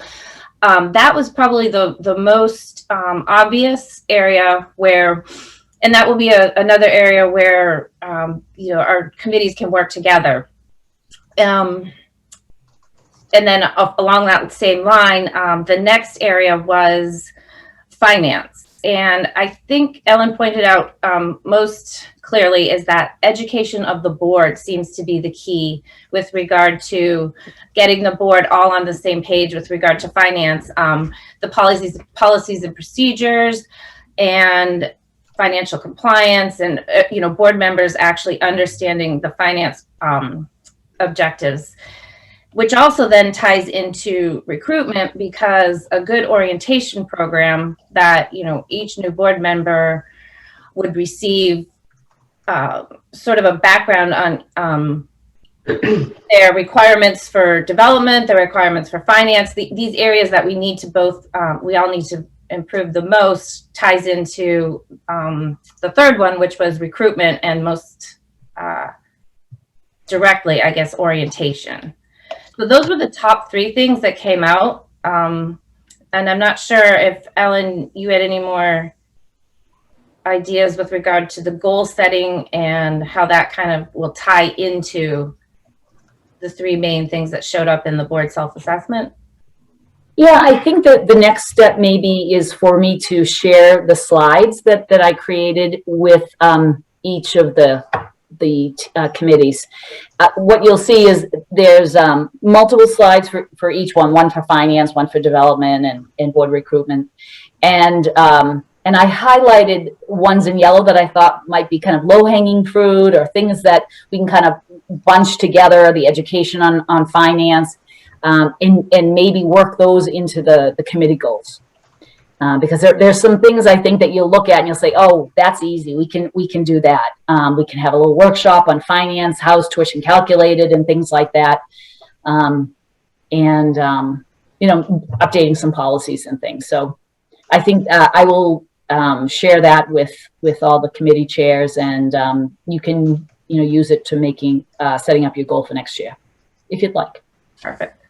that was probably the most obvious area where, and that will be another area where our committees can work together. And then along that same line, the next area was finance. And I think Ellen pointed out most clearly is that education of the board seems to be the key with regard to getting the board all on the same page with regard to finance, the policies and procedures, and financial compliance, and board members actually understanding the finance objectives, which also then ties into recruitment, because a good orientation program that each new board member would receive sort of a background on their requirements for development, their requirements for finance, these areas that we need to we all need to improve the most, ties into the third one, which was recruitment, and most directly, I guess, orientation. So those were the top three things that came out. And I'm not sure if, Ellen, you had any more ideas with regard to the goal setting and how that kind of will tie into the three main things that showed up in the board self-assessment. Yeah, I think that the next step maybe is for me to share the slides that I created with each of the committees. What you'll see is there's multiple slides for each one for finance, one for development and board recruitment. And I highlighted ones in yellow that I thought might be kind of low-hanging fruit, or things that we can kind of bunch together, the education on finance, and maybe work those into the committee goals. Because there's some things I think that you'll look at and you'll say, oh, that's easy. We can do that. We can have a little workshop on finance, how's tuition calculated, and things like that. Updating some policies and things. So I think I will share that with all the committee chairs, and you can use it to setting up your goal for next year, if you'd like. Perfect.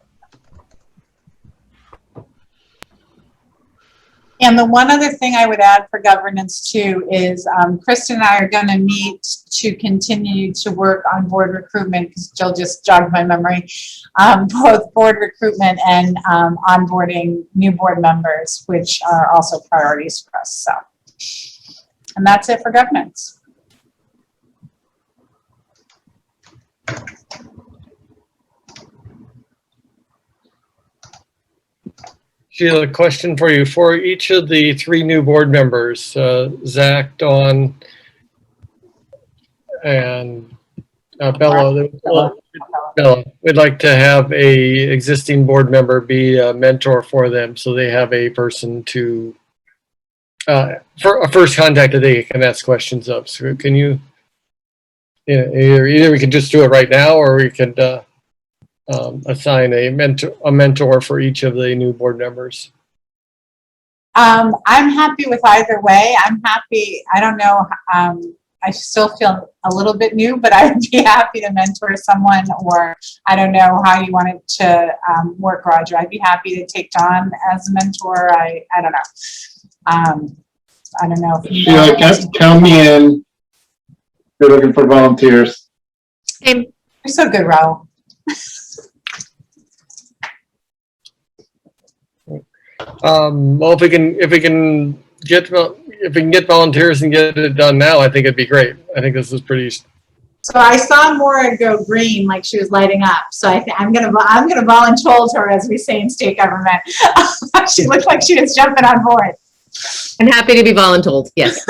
And the one other thing I would add for governance too is Kristen and I are going to meet to continue to work on board recruitment, because Jill just jogged my memory, both board recruitment and onboarding new board members, which are also priorities for us. So, and that's it for governance. Sheila, question for you. For each of the three new board members, Zach, Dawn, and Bella, we'd like to have a existing board member be a mentor for them, so they have a person to, for a first contact that they can ask questions of. So can you, either we can just do it right now, or we could assign a mentor for each of the new board members. I'm happy with either way. I'm happy. I don't know. I still feel a little bit new, but I'd be happy to mentor someone, or I don't know how you want it to work, Roger. I'd be happy to take Don as a mentor. I don't know. I don't know. Sheila, count me in. We're looking for volunteers. You're so good, Raul. Well, if we can get volunteers and get it done now, I think it'd be great. I think this is pretty. So I saw Maura go green, like she was lighting up. So I think I'm gonna voluntold her, as we say in state government. She looked like she was jumping on board. I'm happy to be voluntold. Yes.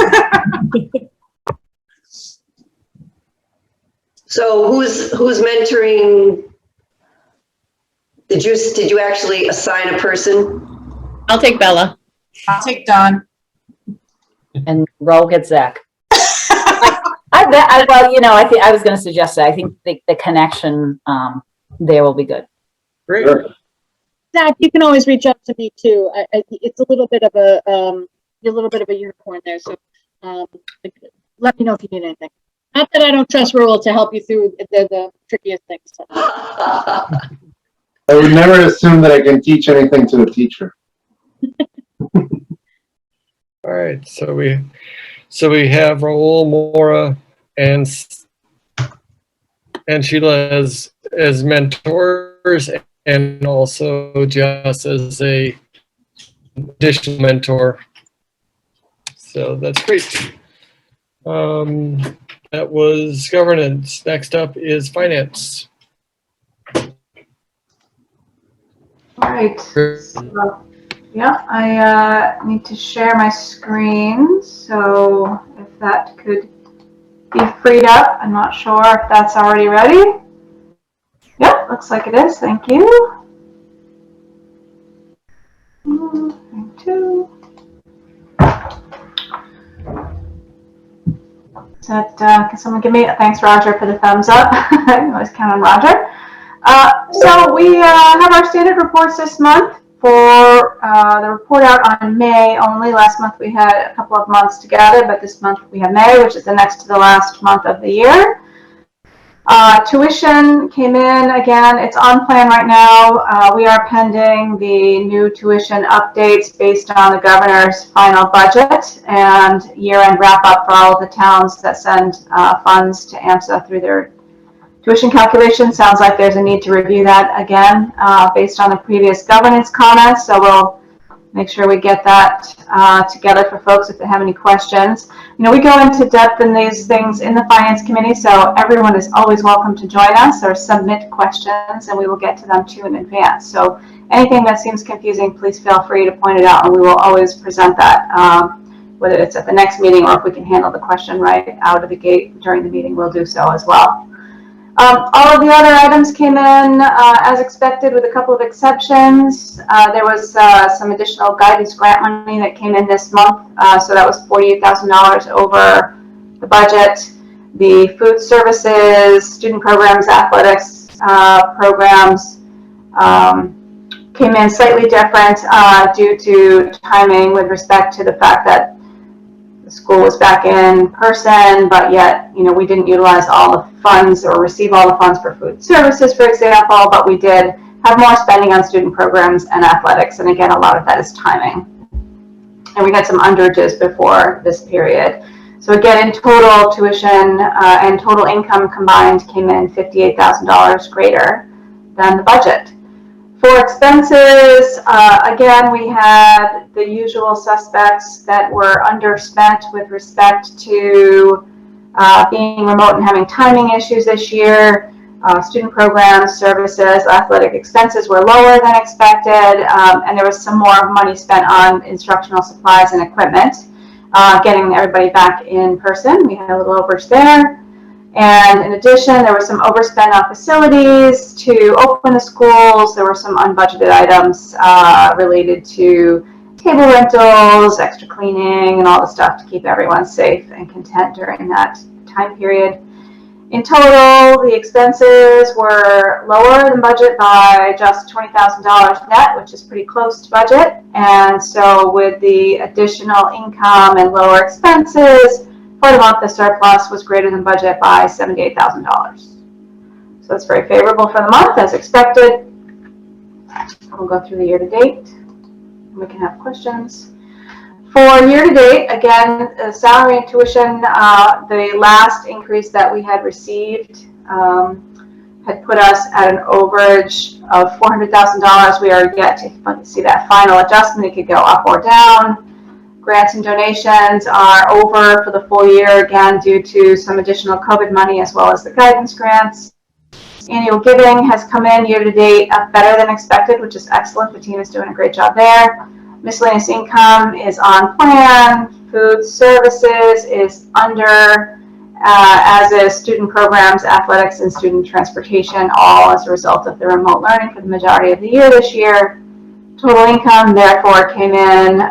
So who's mentoring? Did you actually assign a person? I'll take Bella. I'll take Don. And Raul gets Zach. Well, you know, I was going to suggest that. I think the connection there will be good. Great. Sure. Zach, you can always reach out to me too. It's a little bit of a unicorn there, so let me know if you need anything. Not that I don't trust Raul to help you through the trickiest things. So. I would never assume that I can teach anything to a teacher. All right, so we have Raul, Maura, and Sheila as mentors, and also Jess as a additional mentor. So that's great. That was governance. Next up is finance. All right. So, yeah, I need to share my screen. So if that could be freed up, I'm not sure if that's already ready. Yep, looks like it is. Thank you. Thank you. Can someone give me thanks, Roger, for the thumbs up? I always count on Roger. So we have our standard reports this month for the report out on May only. Last month we had a couple of months together, but this month we have May, which is the next to the last month of the year. Tuition came in again. It's on plan right now. We are pending the new tuition updates based on the governor's final budget and year-end wrap-up for all of the towns that send funds to Amsa through their tuition calculation. Sounds like there's a need to review that again based on the previous governance comments. So we'll make sure we get that together for folks if they have any questions. You know, we go into depth in these things in the Finance Committee, so everyone is always welcome to join us or submit questions, and we will get to them too in advance. So anything that seems confusing, please feel free to point it out, and we will always present that, whether it's at the next meeting or if we can handle the question right out of the gate during the meeting, we'll do so as well. All of the other items came in as expected with a couple of exceptions. There was some additional guidance grant money that came in this month, so that was $48,000 over the budget. The food services, student programs, athletics programs came in slightly different due to timing with respect to the fact that the school was back in person, but yet, you know, we didn't utilize all the funds or receive all the funds for food services, for example, but we did have more spending on student programs and athletics. And again, a lot of that is timing. And we had some underages before this period. So again, in total, tuition and total income combined came in $58,000 greater than the budget. For expenses, again, we had the usual suspects that were underspent with respect to being remote and having timing issues this year. Student programs, services, athletic expenses were lower than expected, and there was some more money spent on instructional supplies and equipment. Getting everybody back in person, we had a little overage there. And in addition, there was some overspend on facilities to open the schools. There were some unbudgeted items related to table rentals, extra cleaning, and all the stuff to keep everyone safe and content during that time period. In total, the expenses were lower than budget by just $20,000 net, which is pretty close to budget. And so with the additional income and lower expenses, for the month, the surplus was greater than budget by $78,000. So that's very favorable for the month, as expected. We'll go through the year-to-date. We can have questions. For year-to-date, again, salary and tuition, the last increase that we had received had put us at an overage of $400,000. We are yet to see that final adjustment. It could go up or down. Grants and donations are over for the full year, again, due to some additional COVID money as well as the guidance grants. Annual giving has come in year-to-date better than expected, which is excellent. The team is doing a great job there. Miscellaneous income is on plan. Food services is under, as is student programs, athletics, and student transportation, all as a result of the remote learning for the majority of the year this year. Total income, therefore, came in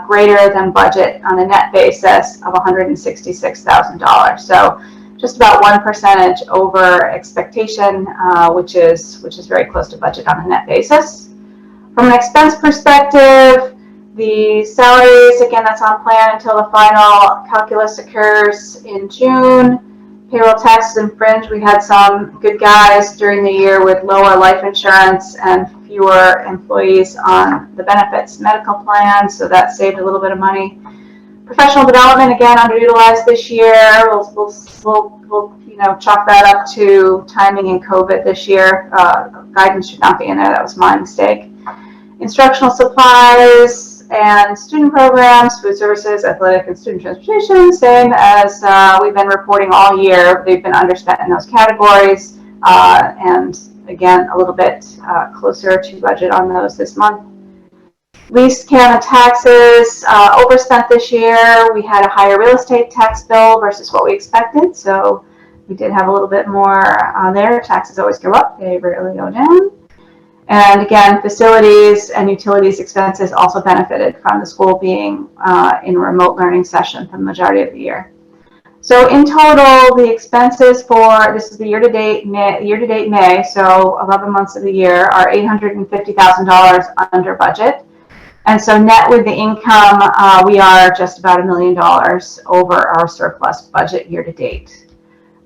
greater than budget on a net basis of $166,000. So just about 1% over expectation, which is very close to budget on a net basis. From an expense perspective, the salaries, again, that's on plan until the final calculus occurs in June. Payroll taxes and fringe, we had some good guys during the year with lower life insurance and fewer employees on the benefits medical plan, so that saved a little bit of money. Professional development, again, underutilized this year. We'll chalk that up to timing and COVID this year. Guidance should not be in there. That was my mistake. Instructional supplies and student programs, food services, athletic, and student transportation, same as we've been reporting all year. They've been underspent in those categories, and again, a little bit closer to budget on those this month. Lease, CAM, and taxes overspent this year. We had a higher real estate tax bill versus what we expected, so we did have a little bit more there. Taxes always go up, they rarely go down. And again, facilities and utilities expenses also benefited from the school being in a remote learning session for the majority of the year. So in total, the expenses for, this is the year-to-date May, so 11 months of the year, are $850,000 under budget. And so net with the income, we are just about $1 million over our surplus budget year-to-date.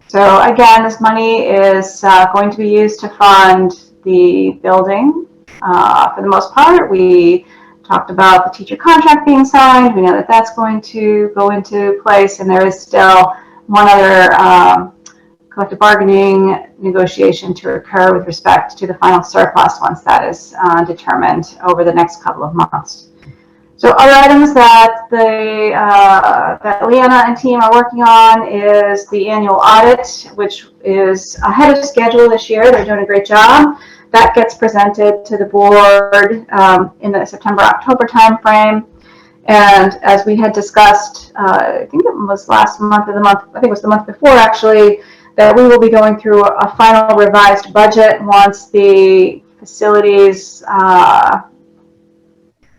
So again, this money is going to be used to fund the building. For the most part, we talked about the teacher contract being signed. We know that that's going to go into place, and there is still one other collective bargaining negotiation to occur with respect to the final surplus once that is determined over the next couple of months. So other items that that Leanna and team are working on is the annual audit, which is ahead of schedule this year. They're doing a great job. That gets presented to the board in the September-October timeframe. And as we had discussed, I think it was last month or I think it was the month before actually, that we will be going through a final revised budget once the facilities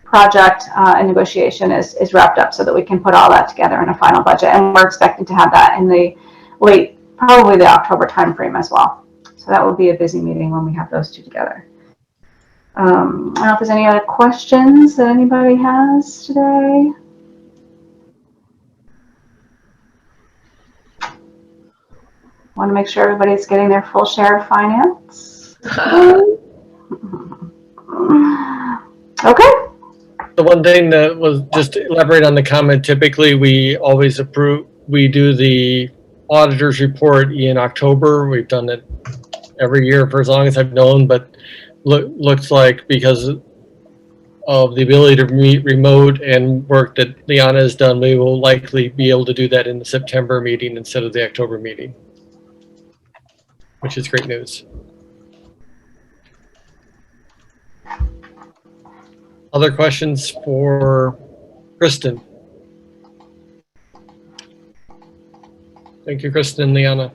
project and negotiation is wrapped up, so that we can put all that together in a final budget. And we're expecting to have that in the probably the October timeframe as well. So that will be a busy meeting when we have those two together. I don't know if there's any other questions that anybody has today. Want to make sure everybody's getting their full share of finance. Okay. The one thing that was, just to elaborate on the comment, typically we always we do the auditor's report in October. We've done it every year for as long as I've known, but looks like because of the ability to meet remote and work that Liana has done, we will likely be able to do that in the September meeting instead of the October meeting, which is great news. Other questions for Kristen? Thank you, Kristen and Liana.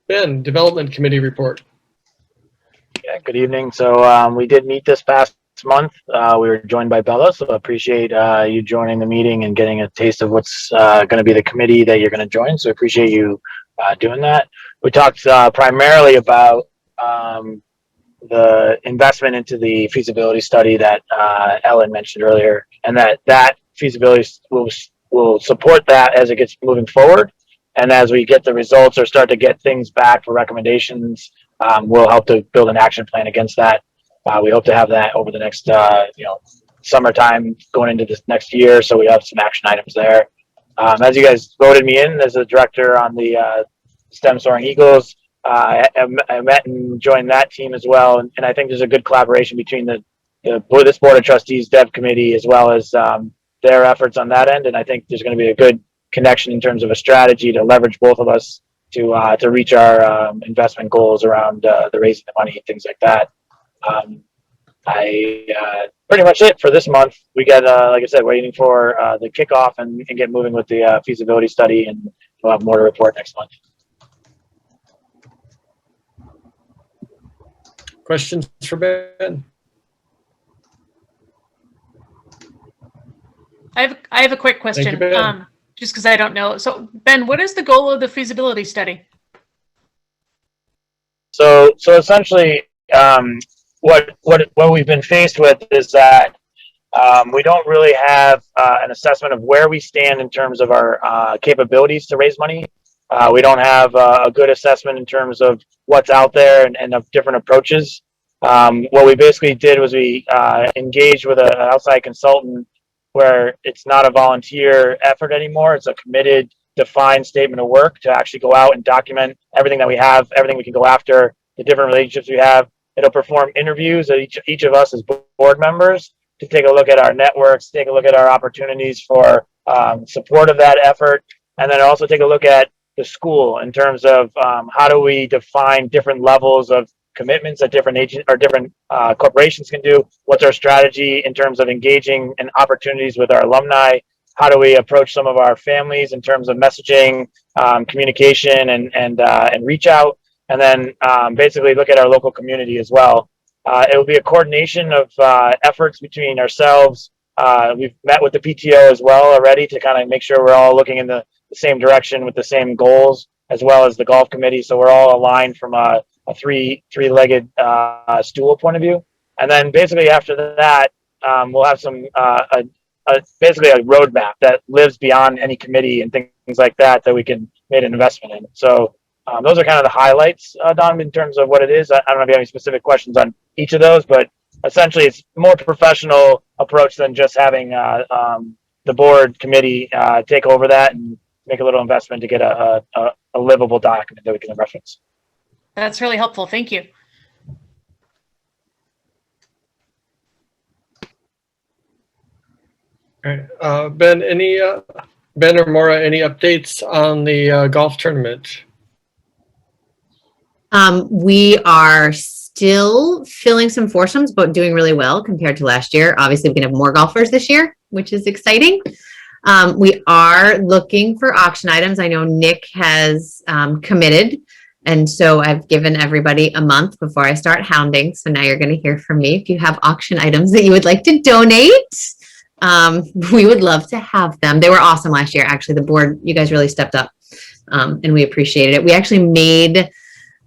Ben, Development Committee report. Yeah, good evening. So we did meet this past month, we were joined by Bella, so I appreciate you joining the meeting and getting a taste of what's going to be the committee that you're going to join. So I appreciate you doing that. We talked primarily about the investment into the feasibility study that Ellen mentioned earlier, and that feasibility will support that as it gets moving forward. And as we get the results or start to get things back for recommendations, we'll help to build an action plan against that. We hope to have that over the next, summertime going into this next year. So we have some action items there. As you guys voted me in as a director on the STEM Soaring Eagles, I met and joined that team as well. And I think there's a good collaboration between this Board of Trustees Dev Committee as well as their efforts on that end. And I think there's going to be a good connection in terms of a strategy to leverage both of us to reach our investment goals around the raising the money and things like that. Pretty much it for this month. We got, like I said, waiting for the kickoff and get moving with the feasibility study, and we'll have more to report next month. Questions for Ben? I have a quick question. Thank you, Ben. Just because I don't know. So Ben, what is the goal of the feasibility study? So essentially, what we've been faced with is that we don't really have an assessment of where we stand in terms of our capabilities to raise money. We don't have a good assessment in terms of what's out there and of different approaches. What we basically did was we engaged with an outside consultant where it's not a volunteer effort anymore. It's a committed, defined statement of work to actually go out and document everything that we have, everything we can go after, the different relationships we have. It'll perform interviews of each of us as board members to take a look at our networks, take a look at our opportunities for support of that effort, and then also take a look at the school in terms of how do we define different levels of commitments that different agents or different corporations can do. What's our strategy in terms of engaging in opportunities with our alumni? How do we approach some of our families in terms of messaging, communication, and reach out? And then basically look at our local community as well. It will be a coordination of efforts between ourselves. We've met with the PTO as well already to kind of make sure we're all looking in the same direction with the same goals, as well as the golf committee. So we're all aligned from a three-legged stool point of view. And then basically after that, we'll have some basically a roadmap that lives beyond any committee and things like that we can make an investment in. So those are kind of the highlights, Don, in terms of what it is. I don't know if you have any specific questions on each of those, but essentially it's more professional approach than just having the board committee take over that and make a little investment to get a livable document that we can reference. That's really helpful. Thank you. All right. Ben or Maura, any updates on the golf tournament? We are still filling some foursomes, but doing really well compared to last year. Obviously, we can have more golfers this year, which is exciting. We are looking for auction items. I know Nick has committed, and so I've given everybody a month before I start hounding. So now you're going to hear from me. If you have auction items that you would like to donate, we would love to have them. They were awesome last year. Actually, the board, you guys really stepped up, and we appreciated it. We actually made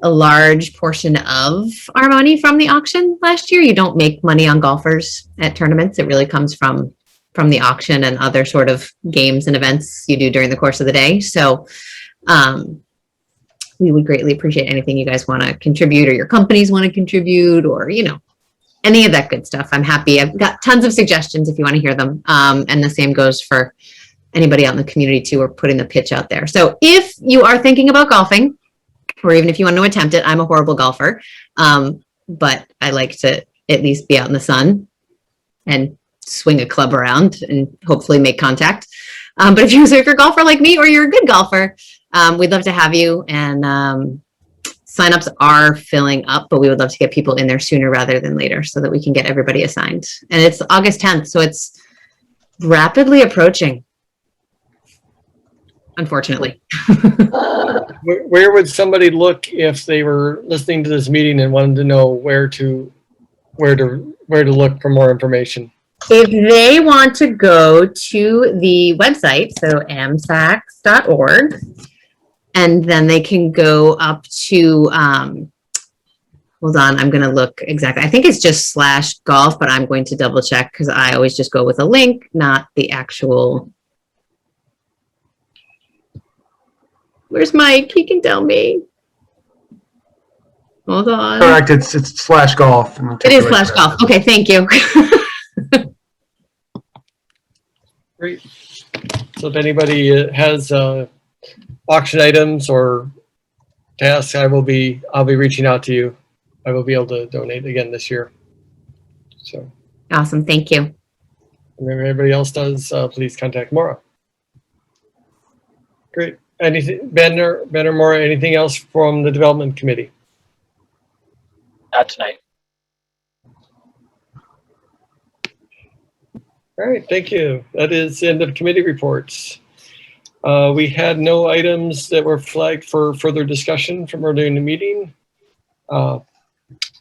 a large portion of our money from the auction last year. You don't make money on golfers at tournaments. It really comes from the auction and other sort of games and events you do during the course of the day. So we would greatly appreciate anything you guys want to contribute, or your companies want to contribute, or, any of that good stuff. I'm happy. I've got tons of suggestions if you want to hear them. And the same goes for anybody out in the community too, or putting the pitch out there. So if you are thinking about golfing, or even if you want to attempt it, I'm a horrible golfer, but I like to at least be out in the sun and swing a club around and hopefully make contact. But if you're a golfer like me, or you're a good golfer, we'd love to have you. And signups are filling up, but we would love to get people in there sooner rather than later so that we can get everybody assigned. And it's August 10th, so it's rapidly approaching, unfortunately. Where would somebody look if they were listening to this meeting and wanted to know where to where to look for more information? If they want to go to the website, so amsax.org, and then they can go up to, hold on, I'm going to look exactly. I think it's just /golf, but I'm going to double check because I always just go with a link, not the actual. Where's Mike? He can tell me. Hold on. Correct. It's /golf. and it'll It take is you right there. /golf. Okay, thank you. Great. So if anybody has auction items or tasks, I'll be reaching out to you. I will be able to donate again this year. So Awesome. Thank you. if everybody else does, please contact Maura. Great. Anything, Ben or Maura, anything else from the development committee? Not tonight. All right, thank you. That is the end of committee reports. We had no items that were flagged for further discussion from earlier in the meeting.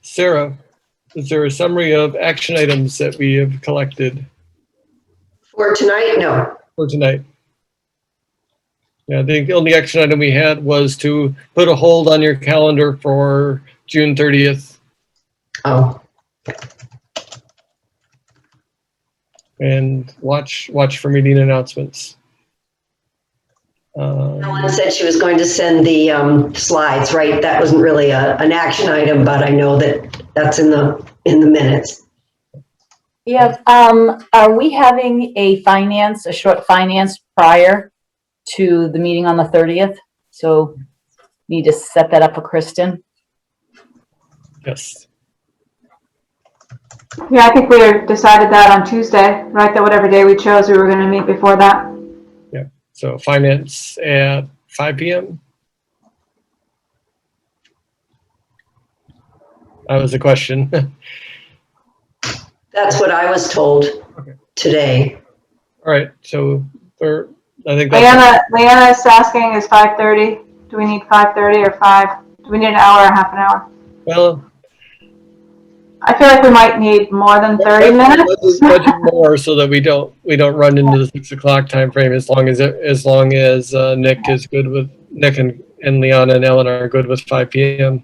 Sarah, is there a summary of action items that we have collected? For tonight, no. For tonight? Yeah, the only action item we had was to put a hold on your calendar for June 30th. Oh. And watch for meeting announcements. Ellen said she was going to send the slides, right? That wasn't really an action item, but I know that that's in the minutes. Yeah, are we having a short finance prior to the meeting on the 30th? So need to set that up for Kristen. Yes. Yeah, I think we decided that on Tuesday, right? That whatever day we chose, we were going to meet before that. Yeah. So finance at 5 p.m. That was the question. That's what I was told today. All right. So I think that's Leanna is asking, is 5:30? Do we need 5:30 or 5? Do we need an hour or half an hour? well. I feel like we might need more than 30 minutes. Let's budget more so that we don't run into the 6 o'clock time frame. As long as Nick is good with Nick and Leanna and Ellen are good with 5 p.m.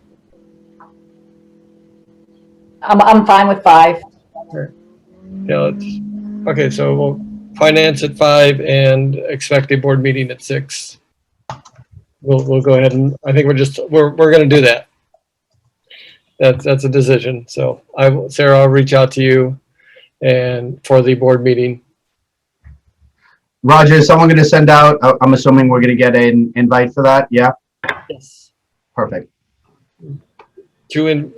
I'm fine with 5. Right. Yeah. Okay. So we'll finance at 5 and expect a board meeting at 6. We'll go ahead and I think we're going to do that. That's a decision. So Sarah, I'll reach out to you and for the board meeting. Roger, is someone going to send out, I'm assuming we're going to get an invite for that, yeah? Yes. Perfect. 2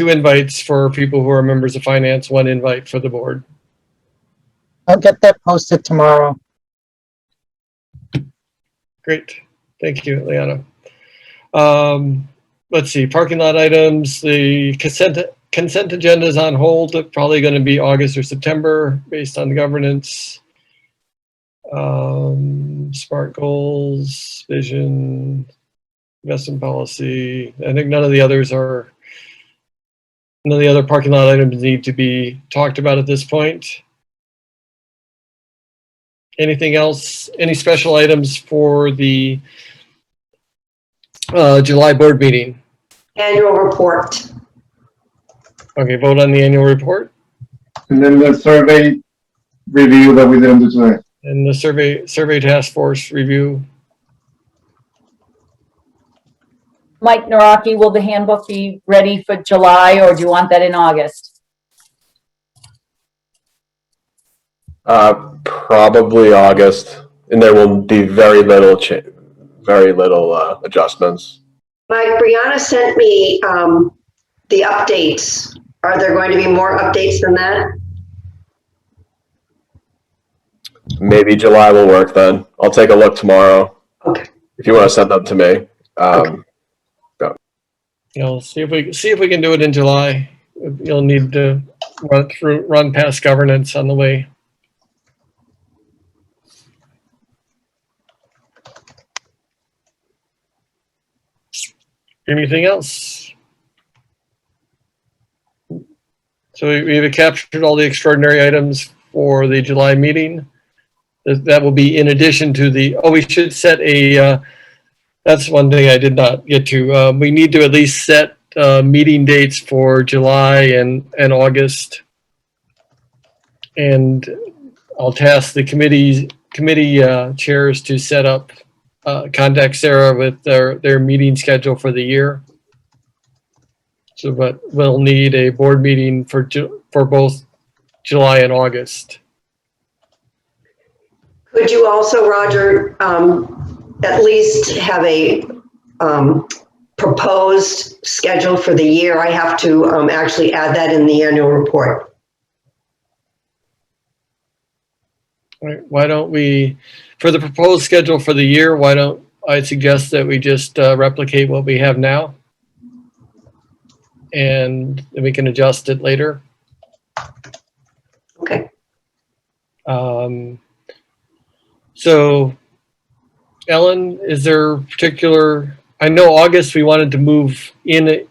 invites for people who are members of finance, 1 invite for the board. I'll get that posted tomorrow. Great. Thank you, Liana. Let's see, parking lot items, the consent agenda is on hold, probably going to be August or September based on the governance. SMART goals, vision, investment policy. I think none of the other parking lot items need to be talked about at this point. Anything else? Any special items for the July board meeting? Annual report. Okay, vote on the annual report. And then the survey review that we didn't do today. And the survey task force review. Mike Naraki, will the handbook be ready for July or do you want that in August? Probably August, and there will be very little adjustments. Mike, Brianna sent me the updates. Are there going to be more updates than that? Maybe July will work then. I'll take a look tomorrow. Okay. If you want to send them to me. Okay. See if we can do it in July. You'll need to run past governance on the way. Anything else? So we've captured all the extraordinary items for the July meeting. That will be in addition to the, oh, we should set a, that's one thing I did not get to. We need to at least set meeting dates for July and August. And I'll task the committee chairs to set up, contact Sarah with their meeting schedule for the year. So, but we'll need a board meeting for both July and August. Could you also, Roger, at least have a proposed schedule for the year? I have to actually add that in the annual report. All right, why don't we, for the proposed schedule for the year, why don't I suggest that we just replicate what we have now? And then we can adjust it later. Okay. So, Ellen, is there particular, I know August we wanted to move in.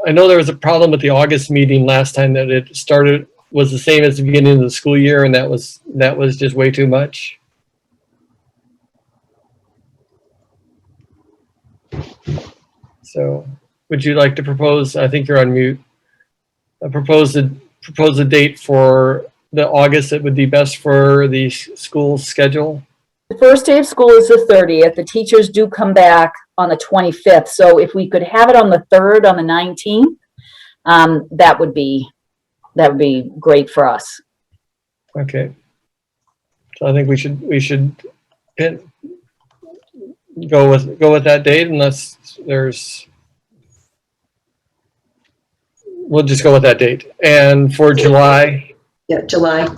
I know there was a problem with the August meeting last time, that it started, was the same as the beginning of the school year, and that was just way too much. So, would you like to propose, I think you're on mute, propose a date for the August that would be best for the school schedule? The first day of school is the 30th. The teachers do come back on the 25th. So if we could have it on the 3rd, on the 19th, that would be great for us. Okay. So I think we should go with that date, unless there's, we'll just go with that date. And for July? Yeah, July.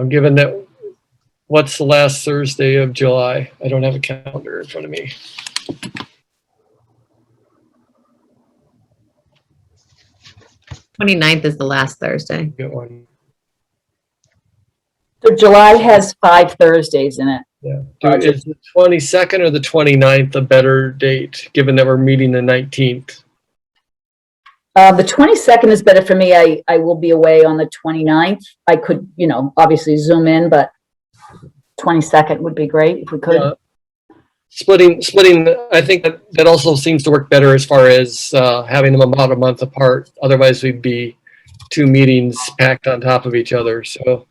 Given that, what's the last Thursday of July? I don't have a calendar in front of me. Twenty-ninth is the last Thursday. Good one. So July has 5 Thursdays in it. Yeah. Is the 22nd or the 29th a better date, given that we're meeting the 19th? The 22nd is better for me. I will be away on the 29th. I could, obviously zoom in, but 22nd would be great if we could. Splitting, I think that also seems to work better as far as having them about a month apart. Otherwise, we'd be 2 meetings packed on top of each other. So,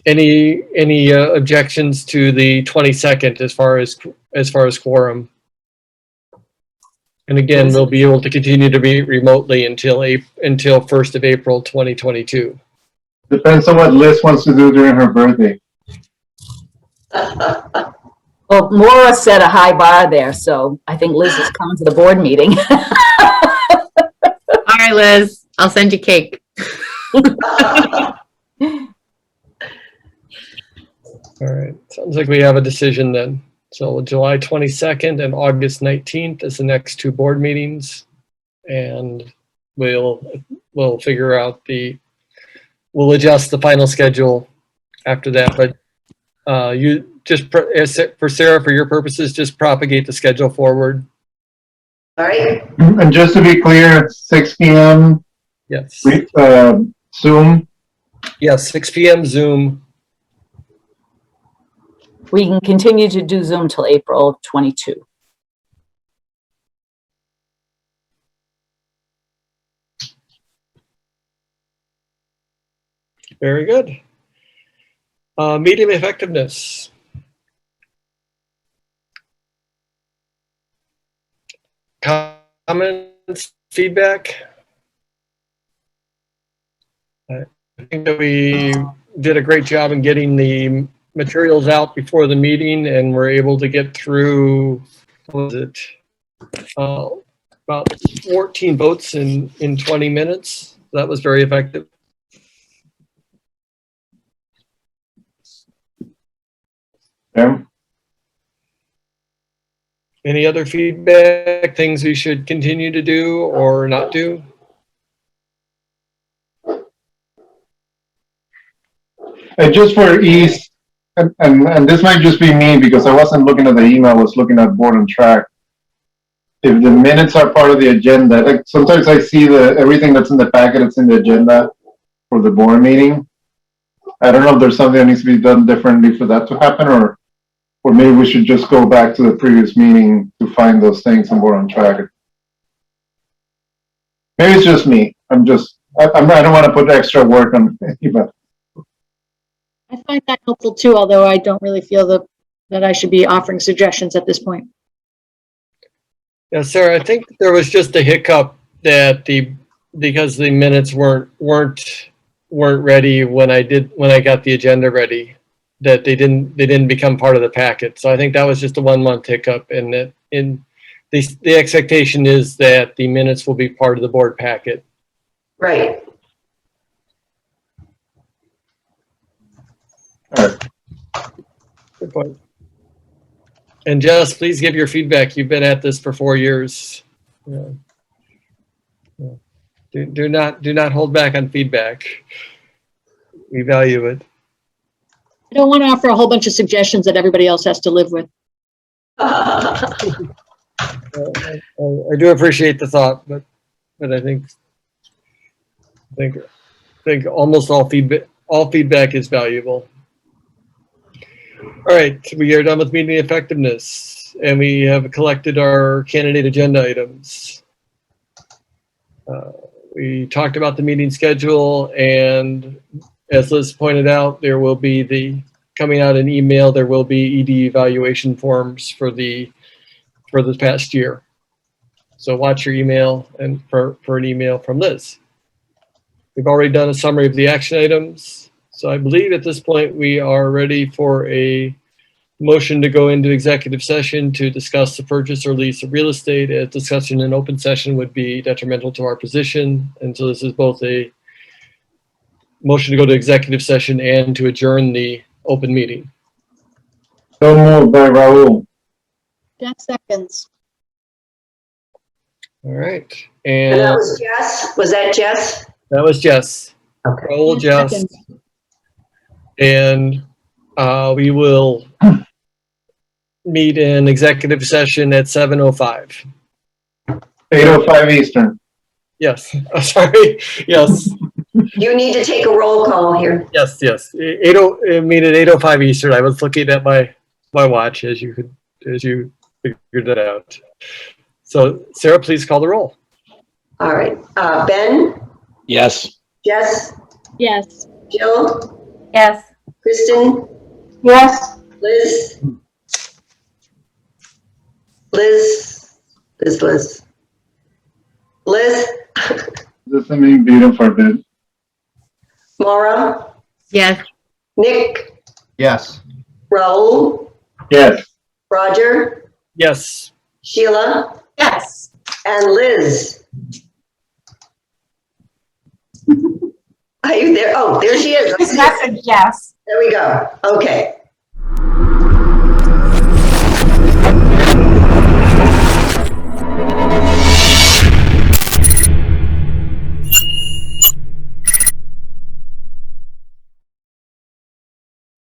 any objections to the 22nd as far as quorum? And again, we'll be able to continue to meet remotely until 1st of April 2022. Depends on what Liz wants to do during her birthday. Well, Maura set a high bar there, so I think Liz is coming to the board meeting. All right, Liz, I'll send you cake. All right, sounds like we have a decision then. So July 22nd and August 19th is the next 2 board meetings, and we'll figure out we'll adjust the final schedule after that. But you just, for Sarah, for your purposes, just propagate the schedule forward. All right. And just to be clear, it's 6 p.m. Yes. Zoom. Yes, 6 p.m. Zoom. We can continue to do Zoom till April of 22. Very good. Medium effectiveness. Comments, feedback? I think that we did a great job in getting the materials out before the meeting, and we're able to get through, what was it, about 14 votes in 20 minutes. That was very effective. Yeah. Any other feedback, things we should continue to do or not do? And just for ease, and this might just be me because I wasn't looking at the email, I was looking at Board and Track. if the minutes are part of the agenda, like sometimes I see everything that's in the packet, it's in the agenda for the board meeting. I don't know if there's something that needs to be done differently for that to happen, or maybe we should just go back to the previous meeting to find those things and we're on track. Maybe it's just me. I don't want to put extra work on anybody. I find that helpful too, although I don't really feel that I should be offering suggestions at this point. Yeah, Sarah, I think there was just a hiccup that because the minutes weren't ready when I got the agenda ready, that they didn't become part of the packet. So I think that was just a 1 month hiccup, and that the expectation is that the minutes will be part of the board packet. Right. All right. Good point. And Jess, please give your feedback. You've been at this for 4 years. Yeah. Do not hold back on feedback. We value it. I don't want to offer a whole bunch of suggestions that everybody else has to live with. I do appreciate the thought, but I think almost all feedback is valuable. All right, we are done with meeting effectiveness, and we have collected our candidate agenda items. We talked about the meeting schedule, and as Liz pointed out, there will be coming out an email. There will be ED evaluation forms for this past year. So watch your email and for an email from Liz. We've already done a summary of the action items. So I believe at this point we are ready for a motion to go into executive session to discuss the purchase or lease of real estate. A discussion in open session would be detrimental to our position. And so this is both a motion to go to executive session and to adjourn the open meeting. So moved by Raul. 10 seconds. All right. And that And was Jess? Was that Jess? that was Jess. Okay. Raul, 10 Jess. seconds. And we will meet in executive session at 7:05. 8:05 Eastern. Yes. Sorry. Yes. You need to take a roll call here. Yes. Meet at 8:05 Eastern. I was looking at my watch as you figured that out. So Sarah, please call the roll. All right. Ben? Yes. Jess? Yes. Jill? Yes. Kristen? Yes. Liz? Liz? This is being beaten for a bit. Maura? Yes. Nick? Yes. Raul? Yes. Roger? Yes. Sheila? Yes. And Liz? Are you there? Oh, there she is. This message, yes. There we go. Okay.